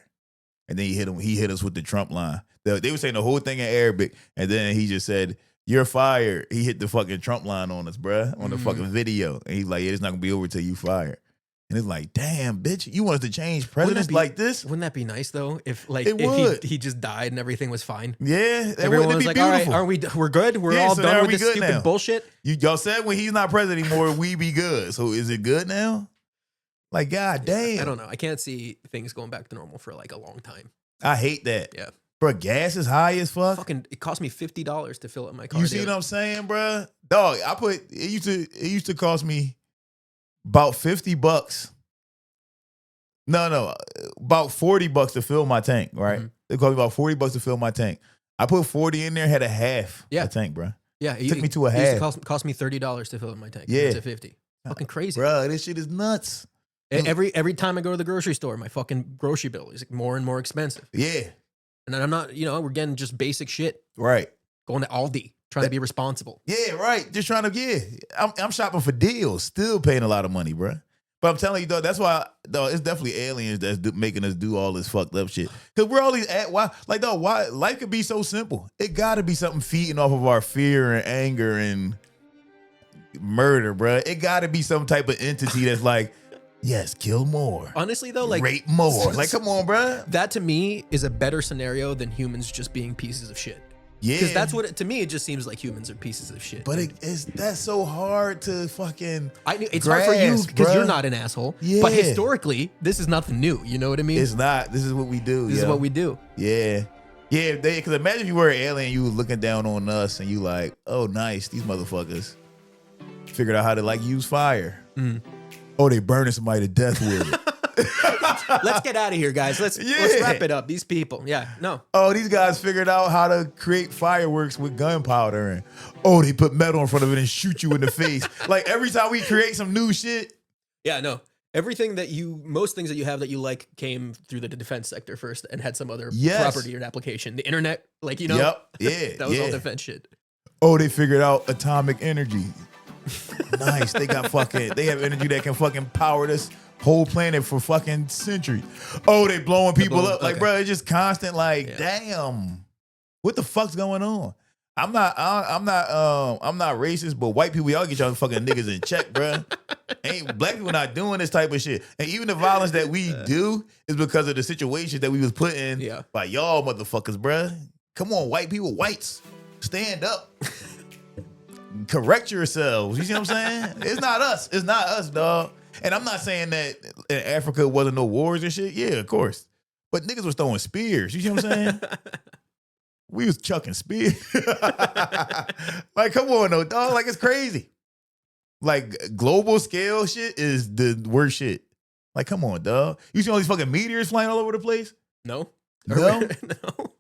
And then he hit us with the Trump line. They were saying the whole thing in Arabic, and then he just said, you're fired. He hit the fucking Trump line on us, bruh, on the fucking video. And he's like, yeah, it's not going to be over till you fired. And it's like, damn, bitch, you want us to change presidents like this? Wouldn't that be nice though? If he just died and everything was fine. Yeah, everyone was like, beautiful. all right, we're good. We're all so done now with we this good stupid now. bullshit. Y'all said when he's not president anymore, we be good. So is it good now? Like, god damn. I don't know. I can't see things going back to normal for like a long time. I hate that. Yeah. Bro, gas is high as fuck. Fucking, it cost me $50 to fill up my car. You see what I'm saying, bro? Dog, it used to cost me about $50. No, about $40 to fill my tank, right? It cost me about $40 to fill my tank. I put 40 in there, had a half a tank, bro. Yeah, it took me to a half. It cost me $30 to fill up my tank. Yeah. To 50. Fucking crazy. Bro, this shit is nuts. Every time I go to the grocery store, my fucking grocery bill is more and more expensive. Yeah. And then I'm not, we're getting just basic shit. Right. Going to Aldi, trying to be responsible. Yeah, right. Just trying to, I'm shopping for deals, still paying a lot of money, bro. But I'm telling you, though, that's why, it's definitely aliens that's making us do all this fucked up shit. Because we're all these, why life could be so simple. It got to be something feeding off of our fear and anger and murder, bro. It got to be some type of entity that's like, yes, kill more. Honestly, though, like, rape more. Like, come on, bro. That to me is a better scenario than humans just being pieces of shit. Yeah. Because that's what, to me, it just seems like humans are pieces of shit. But that's so hard to fucking it's hard for you because you're not an asshole. Yeah. But historically, this is nothing new. You know what I mean? It's not. This is what we do. This is what we do. Yeah. Yeah, because imagine if you were an alien, you were looking down on us and you like, oh, nice, these motherfuckers figured out how to like use fire. Oh, they burning somebody to death with it. Let's get out of here, guys. Let's wrap it up. These people. Yeah, no. Oh, these guys figured out how to create fireworks with gunpowder. And oh, they put metal in front of it and shoot you in the face. Like every time we create some new shit. Yeah, no. Most things that you have that you like came through the defense sector first and had some other property or application. The internet, like, Yep. Yeah. That was all defense shit. Oh, they figured out atomic energy. Nice. They have energy that can fucking power this whole planet for fucking centuries. Oh, they blowing people up. Like, bro, it's just constant, like, damn. What the fuck's going on? I'm not racist, but white people, y'all get y'all fucking niggas in check, bro. Black people not doing this type of shit. And even the violence that we do is because of the situations that we was put in by y'all motherfuckers, bro. Come on, white people, whites, stand up. Correct yourselves. You see what I'm saying? It's not us. It's not us, dog. And I'm not saying that in Africa wasn't no wars and shit. Yeah, of course. But niggas was throwing spears. You see what I'm saying? We was chucking spears. Like, come on, though, dog. Like, it's crazy. Like, global scale shit is the worst shit. Like, come on, dog. You see all these fucking meteors flying all over the place? No. No? No.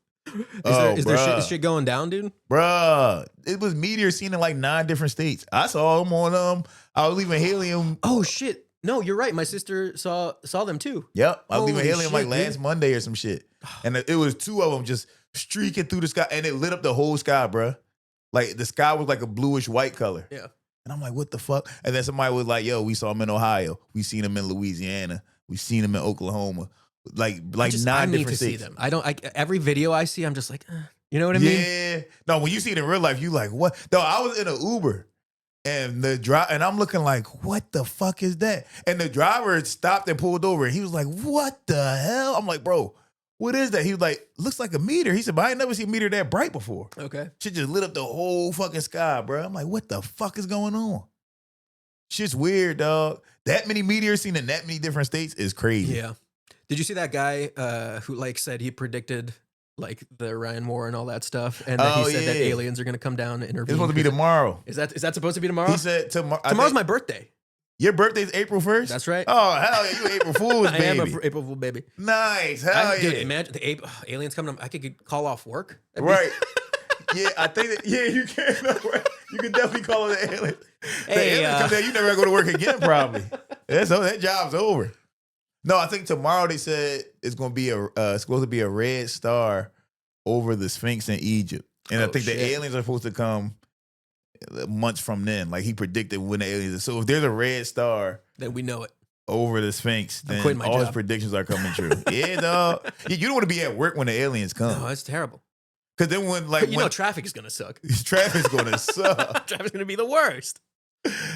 Is there shit going down, dude? Bruh, it was meteors seen in like 9 different states. I saw them on I was leaving helium. Oh shit. No, you're right. My sister saw them too. Yep. I was leaving helium like shit, last dude. Monday or some shit. And it was 2 of them just streaking through the sky, and it lit up the whole sky, bruh. Like the sky was like a bluish white color. Yeah. And I'm like, what the fuck? And then somebody was like, yo, we saw them in Ohio. We seen them in Louisiana. We seen them in Oklahoma. Like 9 different states. See them. Every video I see, I'm just like, you know what I mean? Yeah. No, when you see it in real life, you like, what? No, I was in an Uber and and I'm looking like, what the fuck is that? And the driver stopped and pulled over and he was like, what the hell? I'm like, bro, what is that? He was like, looks like a meteor. He said, but I ain't never seen a meteor that bright before. Okay. Shit just lit up the whole fucking sky, bro. I'm like, what the fuck is going on? Shit's weird, dog. That many meteors seen in that many different states is crazy. Yeah. Did you see that guy who like said he predicted like the Iran war and all that stuff, and that he said that aliens are going to come down and intervene? It's supposed to be tomorrow. Is that supposed to be tomorrow? He said tomorrow. Tomorrow's my birthday. Your birthday's April 1st? That's right. Oh, hell yeah. You April Fool's, baby. I am an April Fool, baby. Nice. Hell yeah. Dude, imagine the aliens coming. I could call off work. Right. Yeah, I think that, you can. Right? You can definitely call it an alien. The alien come there, you never go to work again, probably. That job's over. No, I think tomorrow they said it's going to be supposed to be a red star over the Sphinx in Egypt. And I think the aliens are supposed to come months from then. Like he predicted when the aliens are. So if there's a red star, then we know it. Over the Sphinx, then all his predictions are coming true. Yeah, dog. You don't want to be at work when the aliens come. No, that's terrible. Because then when traffic is gonna suck. Traffic's gonna suck. Traffic's gonna be the worst.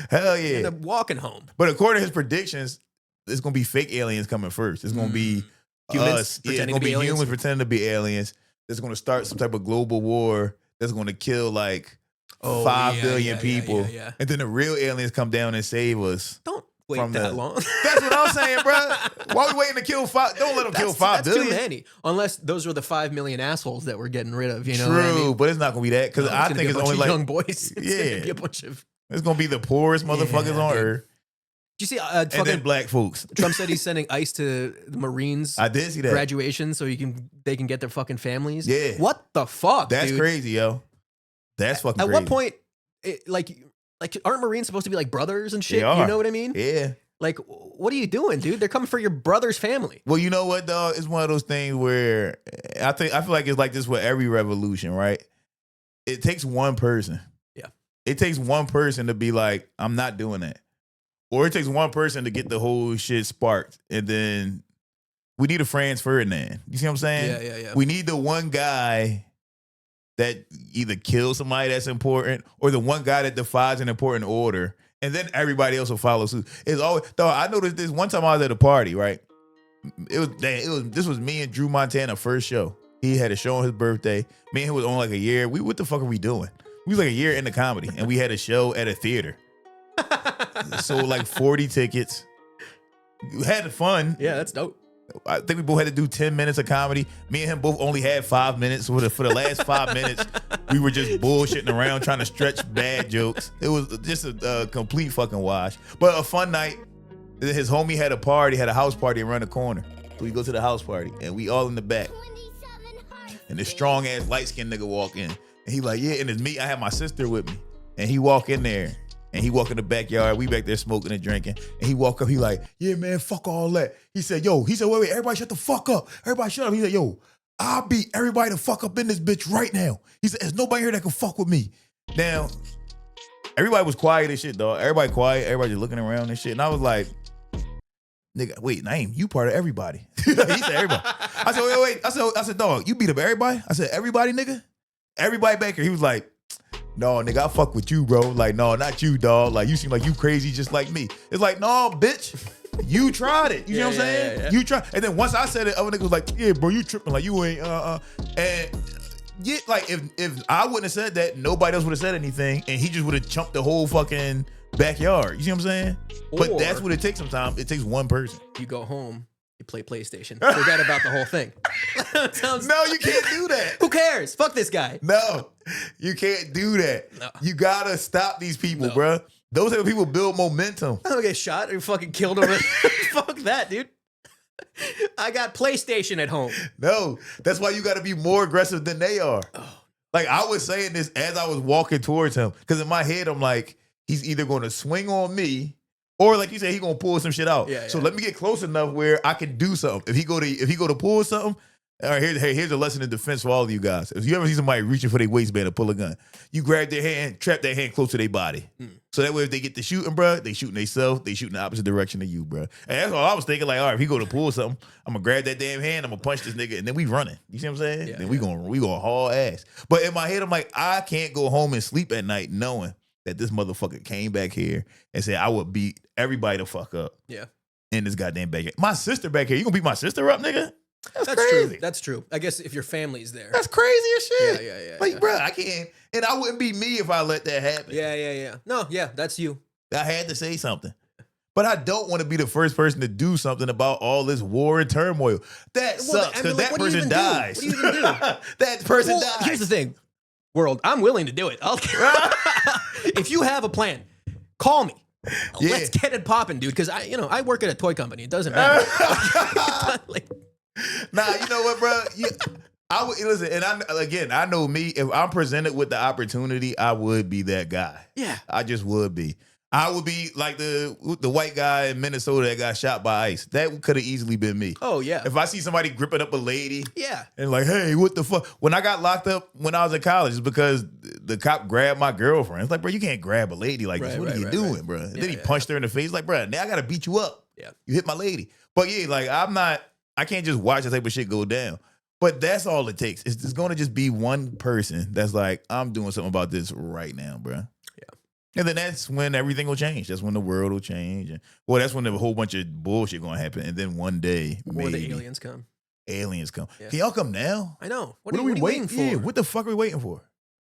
Hell yeah. End up walking home. But according to his predictions, it's gonna be fake aliens coming first. It's gonna be humans us. It's gonna be humans pretending to be aliens. It's gonna start some type of global war that's gonna kill like 5 billion people. Yeah. And then the real aliens come down and save us. Don't wait that long. That's what I'm saying, bro. Why are we waiting to kill 5? Don't let them kill 5 billion. That's too many. Unless those were the 5 million assholes that we're getting rid of. You know True, what I mean? But it's not gonna be that because I think it's only like young boys. It's gonna be a bunch of. It's gonna be the poorest motherfuckers on earth. Did you see? And then black folks. Trump said he's sending ICE to the Marines. I did see that graduation so they can get their fucking families. Yeah. What the fuck? That's dude? crazy, yo. That's fucking At crazy. what point, like aren't Marines supposed to be like brothers and shit? They are. You know what I mean? Yeah. Like, what are you doing, dude? They're coming for your brother's family. Well, you know what, dog? It's one of those things where I feel like it's like this with every revolution, right? It takes one person. Yeah. It takes one person to be like, I'm not doing that. Or it takes one person to get the whole shit sparked. And then we need a Franz Ferdinand. You see what I'm saying? Yeah. We need the one guy that either kills somebody that's important or the one guy that defies an important order. And then everybody else will follow suit. It's always, though. I noticed this one time I was at a party, right? This was me and Drew Montana first show. He had a show on his birthday. Me and him was on like a year. What the fuck are we doing? We was like a year into comedy, and we had a show at a theater. Sold like 40 tickets. We had fun. Yeah, that's dope. I think we both had to do 10 minutes of comedy. Me and him both only had 5 minutes. For the last 5 minutes, we were just bullshitting around trying to stretch bad jokes. It was just a complete fucking wash. But a fun night. His homie had a house party around the corner. So we go to the house party, and we all in the back. And this strong-ass, light-skinned nigga walk in. And he like, yeah, and it's me. I have my sister with me. And he walk in there. And he walk in the backyard. We back there smoking and drinking. And he walk up. He like, yeah, man, fuck all that. He said, wait, everybody shut the fuck up. Everybody shut up. He said, yo, I'll beat everybody the fuck up in this bitch right now. He said, there's nobody here that can fuck with me. Now, everybody was quiet and shit, dog. Everybody quiet. Everybody just looking around and shit. And I was like, nigga, wait, Naim, you part of everybody. He said, everybody. I said, wait. I said, dog, you beat up everybody? I said, everybody, nigga? Everybody back here. He was like, no, nigga, I fuck with you, bro. Like, no, not you, dog. Like, you seem like you crazy just like me. It's like, no, bitch. You tried it. You know what I'm saying? Yeah. You tried. And then once I said it, other niggas was like, yeah, bro, you tripping. Like, you ain't, And yeah, like, if I wouldn't have said that, nobody else would have said anything. And he just would have chumped the whole fucking backyard. You see what I'm saying? But that's what it takes sometimes. It takes one person. You go home. You play PlayStation. Forget about the whole thing. No, you can't do that. Who cares? Fuck this guy. No, you can't do that. No. You gotta stop these people, bro. Those type of people build momentum. I don't get shot or fucking killed over. Fuck that, dude. I got PlayStation at home. No, that's why you got to be more aggressive than they are. Oh. Like, I was saying this as I was walking towards him, because in my head, I'm like, he's either going to swing on me, or like you said, he's going to pull some shit out. Yeah, so yeah. let me get close enough where I can do something. If he go to pull something, all right, here's a lesson in defense for all of you guys. If you ever see somebody reaching for their waistband to pull a gun, you grab their hand, trap their hand close to their body. So that way, if they get to shooting, bro, they shooting themselves, they shooting the opposite direction of you, bro. And that's all I was thinking. Like, all right, if he go to pull something, I'm gonna grab that damn hand, I'm gonna punch this nigga, and then we running. You see what I'm saying? Yeah, then we gonna haul ass. But in my head, I'm like, I can't go home and sleep at night knowing that this motherfucker came back here and said I would beat everybody the fuck up. Yeah. In this goddamn backyard. My sister back here, you gonna beat my sister up, nigga? That's true. crazy. That's true. I guess if your family's there. That's crazy as shit. Yeah. Like, bro, I can't. And I wouldn't be me if I let that happen. Yeah. No, yeah, that's you. I had to say something. But I don't want to be the first person to do something about all this war and turmoil. That sucks, because that person dies. What do you even do? That person dies. Here's the thing, world. I'm willing to do it. If you have a plan, call me. Yeah. Let's get it popping, dude. Because I work at a toy company. It doesn't matter. Nah, you know what, bro? I would listen, and I know me. If I'm presented with the opportunity, I would be that guy. Yeah, I just would be. I would be like the white guy in Minnesota that got shot by ICE. That could have easily been me. Oh yeah. If I see somebody gripping up a lady, yeah, and like, hey, what the fuck? When I got locked up when I was in college, it's because the cop grabbed my girlfriend. It's like, bro, you can't grab a lady like this. What are you doing, bro? And then he punched her in the face. Like, bro, now I gotta beat you up. Yeah, you hit my lady. But yeah, like I can't just watch that type of shit go down. But that's all it takes. It's going to just be one person that's like, I'm doing something about this right now, bro. Yeah. And then that's when everything will change. That's when the world will change. And, well, that's when a whole bunch of bullshit going to happen. And then one day, or the aliens come. Aliens come. Yeah. Can y'all come now? I know. What are we waiting for? Yeah, what the fuck are we waiting for?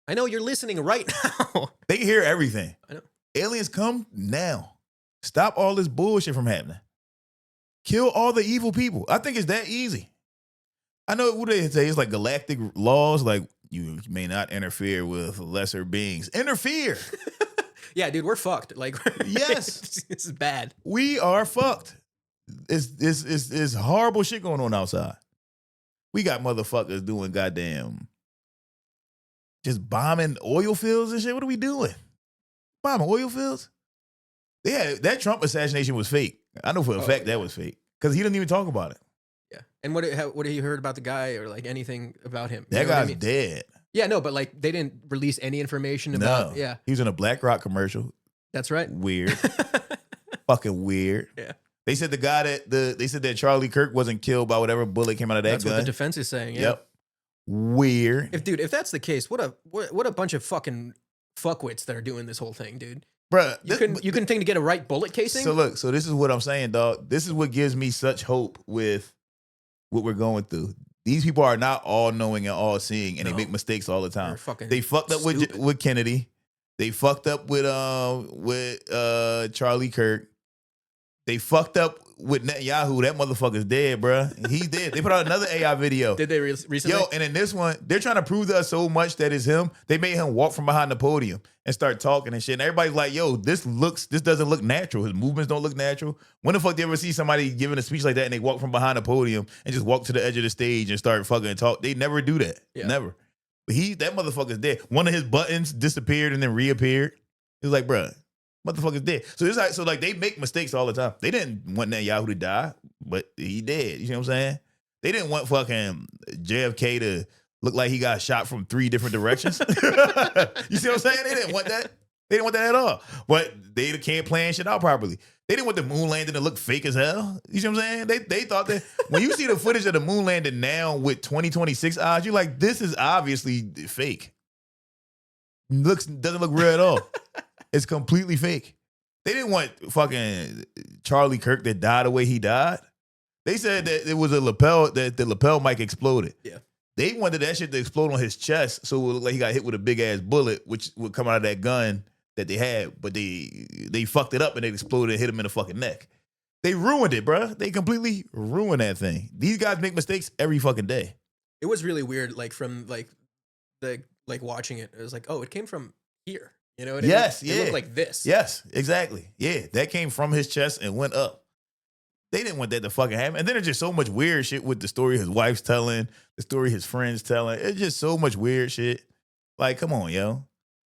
I know you're listening right now. They can hear everything. I know. Aliens come now. Stop all this bullshit from happening. Kill all the evil people. I think it's that easy. I know what they say. It's like galactic laws. Like, you may not interfere with lesser beings. Interfere. Yeah, dude, we're fucked. Like, yes, this is bad. We are fucked. It's horrible shit going on outside. We got motherfuckers doing goddamn just bombing oil fields and shit. What are we doing? Bombing oil fields? Yeah, that Trump assassination was fake. I know for a fact that was fake because he didn't even talk about it. Yeah. And what have you heard about the guy or like anything about him? That guy's dead. Yeah, no, but like they didn't release any information about. No. Yeah, he was in a BlackRock commercial. That's right. Weird. Fucking weird. Yeah. They said they said that Charlie Kirk wasn't killed by whatever bullet came out of that gun. That's what the defense is saying. Yeah. Yep. Weird. If that's the case, what a bunch of fucking fuckwits that are doing this whole thing, dude. Bruh, you couldn't think to get a right bullet casing? So look, this is what I'm saying, dog. This is what gives me such hope with what we're going through. These people are not all knowing and all seeing, and they make mistakes all the time. They fucked up with Kennedy. They fucked up with Charlie Kirk. They fucked up with Netanyahu. That motherfucker's dead, bruh. He's dead. They put out another AI video. Did they recently? Yo, and in this one, they're trying to prove to us so much that it's him. They made him walk from behind the podium and start talking and shit. And everybody's like, yo, this doesn't look natural. His movements don't look natural. When the fuck do you ever see somebody giving a speech like that and they walk from behind the podium and just walk to the edge of the stage and start fucking talk? They never do that. Yeah. Never. But that motherfucker's dead. One of his buttons disappeared and then reappeared. He was like, bruh, motherfucker's dead. So it's like, they make mistakes all the time. They didn't want Netanyahu to die, but he did. You know what I'm saying? They didn't want fucking JFK to look like he got shot from 3 different directions. You see what I'm saying? They didn't want that. They didn't want that at all. But they can't plan shit out properly. They didn't want the moon landing to look fake as hell. You see what I'm saying? They thought that when you see the footage of the moon landing now with 2026 odds, you're like, this is obviously fake. Doesn't look real at all. It's completely fake. They didn't want fucking Charlie Kirk to die the way he died. They said that it was that the lapel mic exploded. Yeah. They wanted that shit to explode on his chest so it would look like he got hit with a big ass bullet, which would come out of that gun that they had, but they fucked it up and it exploded and hit him in the fucking neck. They ruined it, bruh. They completely ruined that thing. These guys make mistakes every fucking day. It was really weird, like from watching it. It was like, oh, it came from here. You know what I mean? Yes, yeah. It looked like this. Yes, exactly. Yeah, that came from his chest and went up. They didn't want that to fucking happen. And then there's just so much weird shit with the story his wife's telling, the story his friends telling. It's just so much weird shit. Like, come on, yo.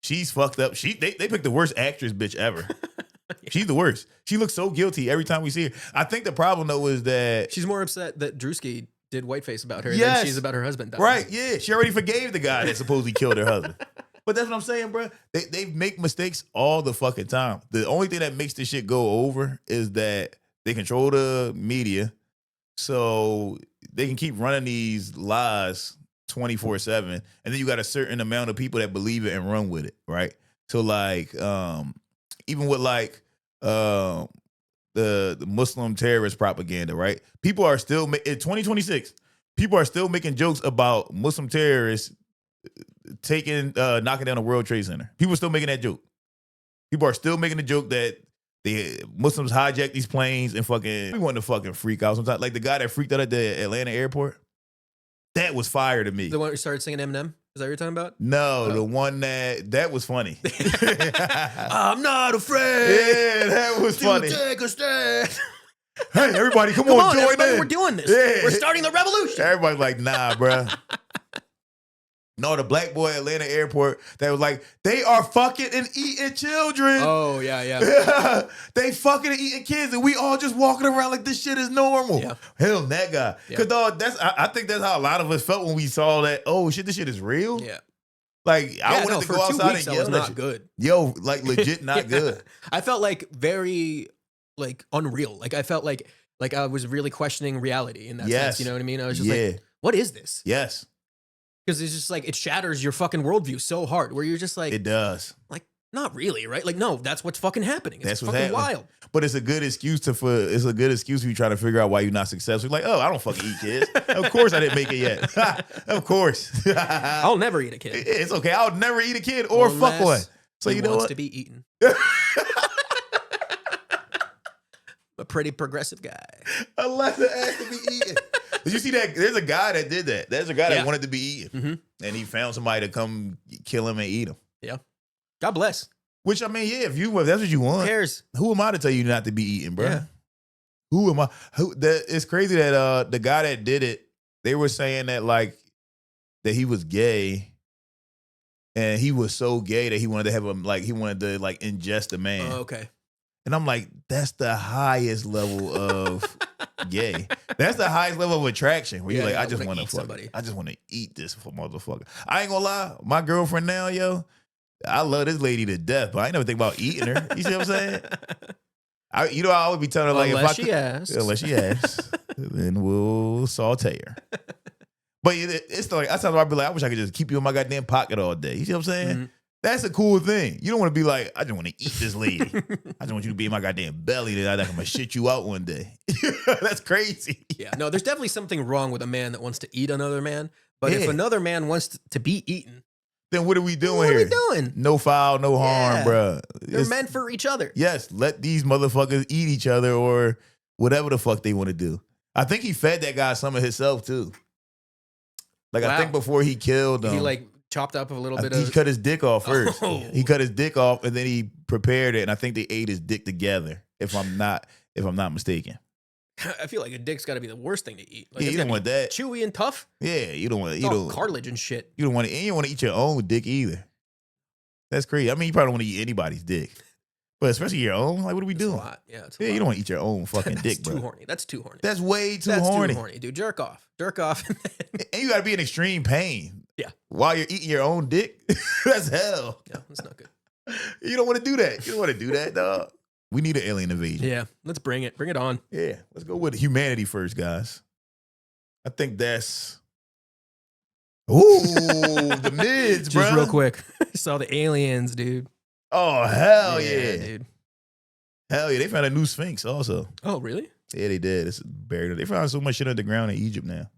She's fucked up. They picked the worst actress bitch ever. Yeah. She's the worst. She looks so guilty every time we see her. I think the problem, though, is that... She's more upset that Drewski did whiteface about her than she's about her husband dying. Right, yeah. She already forgave the guy that supposedly killed her husband. But that's what I'm saying, bro. They make mistakes all the fucking time. The only thing that makes this shit go over is that they control the media, so they can keep running these lies 24/7, and then you got a certain amount of people that believe it and run with it, right? So like, even with like the Muslim terrorist propaganda, right? People are still in 2026. People are still making jokes about Muslim terrorists knocking down the World Trade Center. People are still making that joke. People are still making the joke that the Muslims hijacked these planes and fucking... We want to fucking freak out sometimes. Like the guy that freaked out at the Atlanta airport. That was fire to me. The one who started singing Eminem? Is that what you're talking about? No, the one that was funny. I'm not afraid. Yeah, that was funny. Take a stand. Hey, everybody, come on, join everybody, in. we're doing this. Yeah. We're starting the revolution. Everybody's like, nah, bruh. No, the black boy at Atlanta airport that was like, they are fucking and eating children. Oh, yeah. They fucking and eating kids, and we all just walking around like this shit is normal. Yeah. Hell, that guy. Because, dog, I think that's how a lot of us felt when we saw that, oh, shit, this shit is real. Yeah. Like, I wanted to go outside and yell. That was not good. Yo, like, legit not good. I felt like very, like, unreal. Like, I felt like I was really questioning reality in that sense. You know what I mean? I was just like, what is this? Yes. Because it's just like, it shatters your fucking worldview so hard where you're just like... It does. Like, not really, right? Like, no, that's what's fucking happening. It's fucking happening. wild. But it's a good excuse for you trying to figure out why you're not successful. Like, oh, I don't fucking eat kids. Of course I didn't make it yet. Of course. I'll never eat a kid. It's okay. I'll never eat a kid or fuck one. So you know what? To be eaten. A pretty progressive guy. Unless it has to be eaten. Did you see that? There's a guy that did that. There's a guy that wanted to be eaten. Mm-hmm. And he found somebody to come kill him and eat him. Yeah. God bless. Which, I mean, if that's what you want. Who cares? Who am I to tell you not to be eaten, bro? Yeah. Who am I? It's crazy that the guy that did it, they were saying that, like, that he was gay. And he was so gay that he wanted to ingest a man. Oh, okay. And I'm like, that's the highest level of gay. That's the highest level of attraction. Where you're like, I just want to somebody. I just want to eat this motherfucker. I ain't gonna lie, my girlfriend now, yo, I love this lady to death, but I ain't never think about eating her. You see what I'm saying? I always be telling her, like, unless she asks, then we'll saute her. But it's like, I sometimes I be like, I wish I could just keep you in my goddamn pocket all day. You see what I'm saying? Mm-hmm. That's a cool thing. You don't want to be like, I just want to eat this lady. I just want you to be in my goddamn belly that I'm going to shit you out one day. That's crazy. Yeah, no, there's definitely something wrong with a man that wants to eat another man. But if another man wants to be eaten, then what are we doing here? No foul, no harm, bruh. They're meant for each other. Yes, let these motherfuckers eat each other or whatever the fuck they want to do. I think he fed that guy some of himself, too. Like, I think before he killed him. He, like, chopped up a little bit of... He cut his dick off first. Oh. He cut his dick off, and then he prepared it, and I think they ate his dick together, if I'm not mistaken. I feel like a dick's got to be the worst thing to eat. Like, yeah, you don't want that. Chewy and tough. Yeah, you don't want it. You don't cartilage and shit. You don't want it, and you don't want to eat your own dick either. That's crazy. I mean, you probably don't want to eat anybody's dick, but especially your own. Like, what are we doing? A lot. Yeah, it's a lot. You don't want to eat your own fucking dick, bro. Too horny. That's too horny. That's way too horny. Too horny, dude. Jerk off. And you got to be in extreme pain. Yeah. While you're eating your own dick. That's hell. Yeah, that's not good. You don't want to do that. You don't want to do that, dog. We need an alien invasion. Yeah, let's bring it. Bring it on. Yeah, let's go with humanity first, guys. I think that's... Ooh, the mids, bro. Just real quick. I saw the aliens, dude. Oh, hell yeah. Dude. Hell yeah. They found a new Sphinx also. Oh, really? Yeah, they did. It's buried. They found so much shit underground in Egypt now.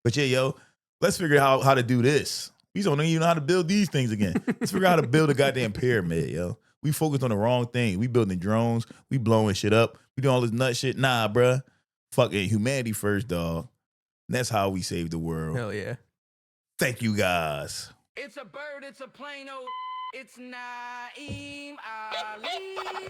But yeah, yo, let's figure out how to do this. We don't even know how to build these things again. Let's figure out how to build a goddamn pyramid, yo. We focused on the wrong thing. We building drones. We blowing shit up. We doing all this nut shit. Nah, bruh. Fucking humanity first, dog. And that's how we save the world. Hell yeah. Thank you, guys. It's a bird, it's a plane, oh, it's Naim Ali.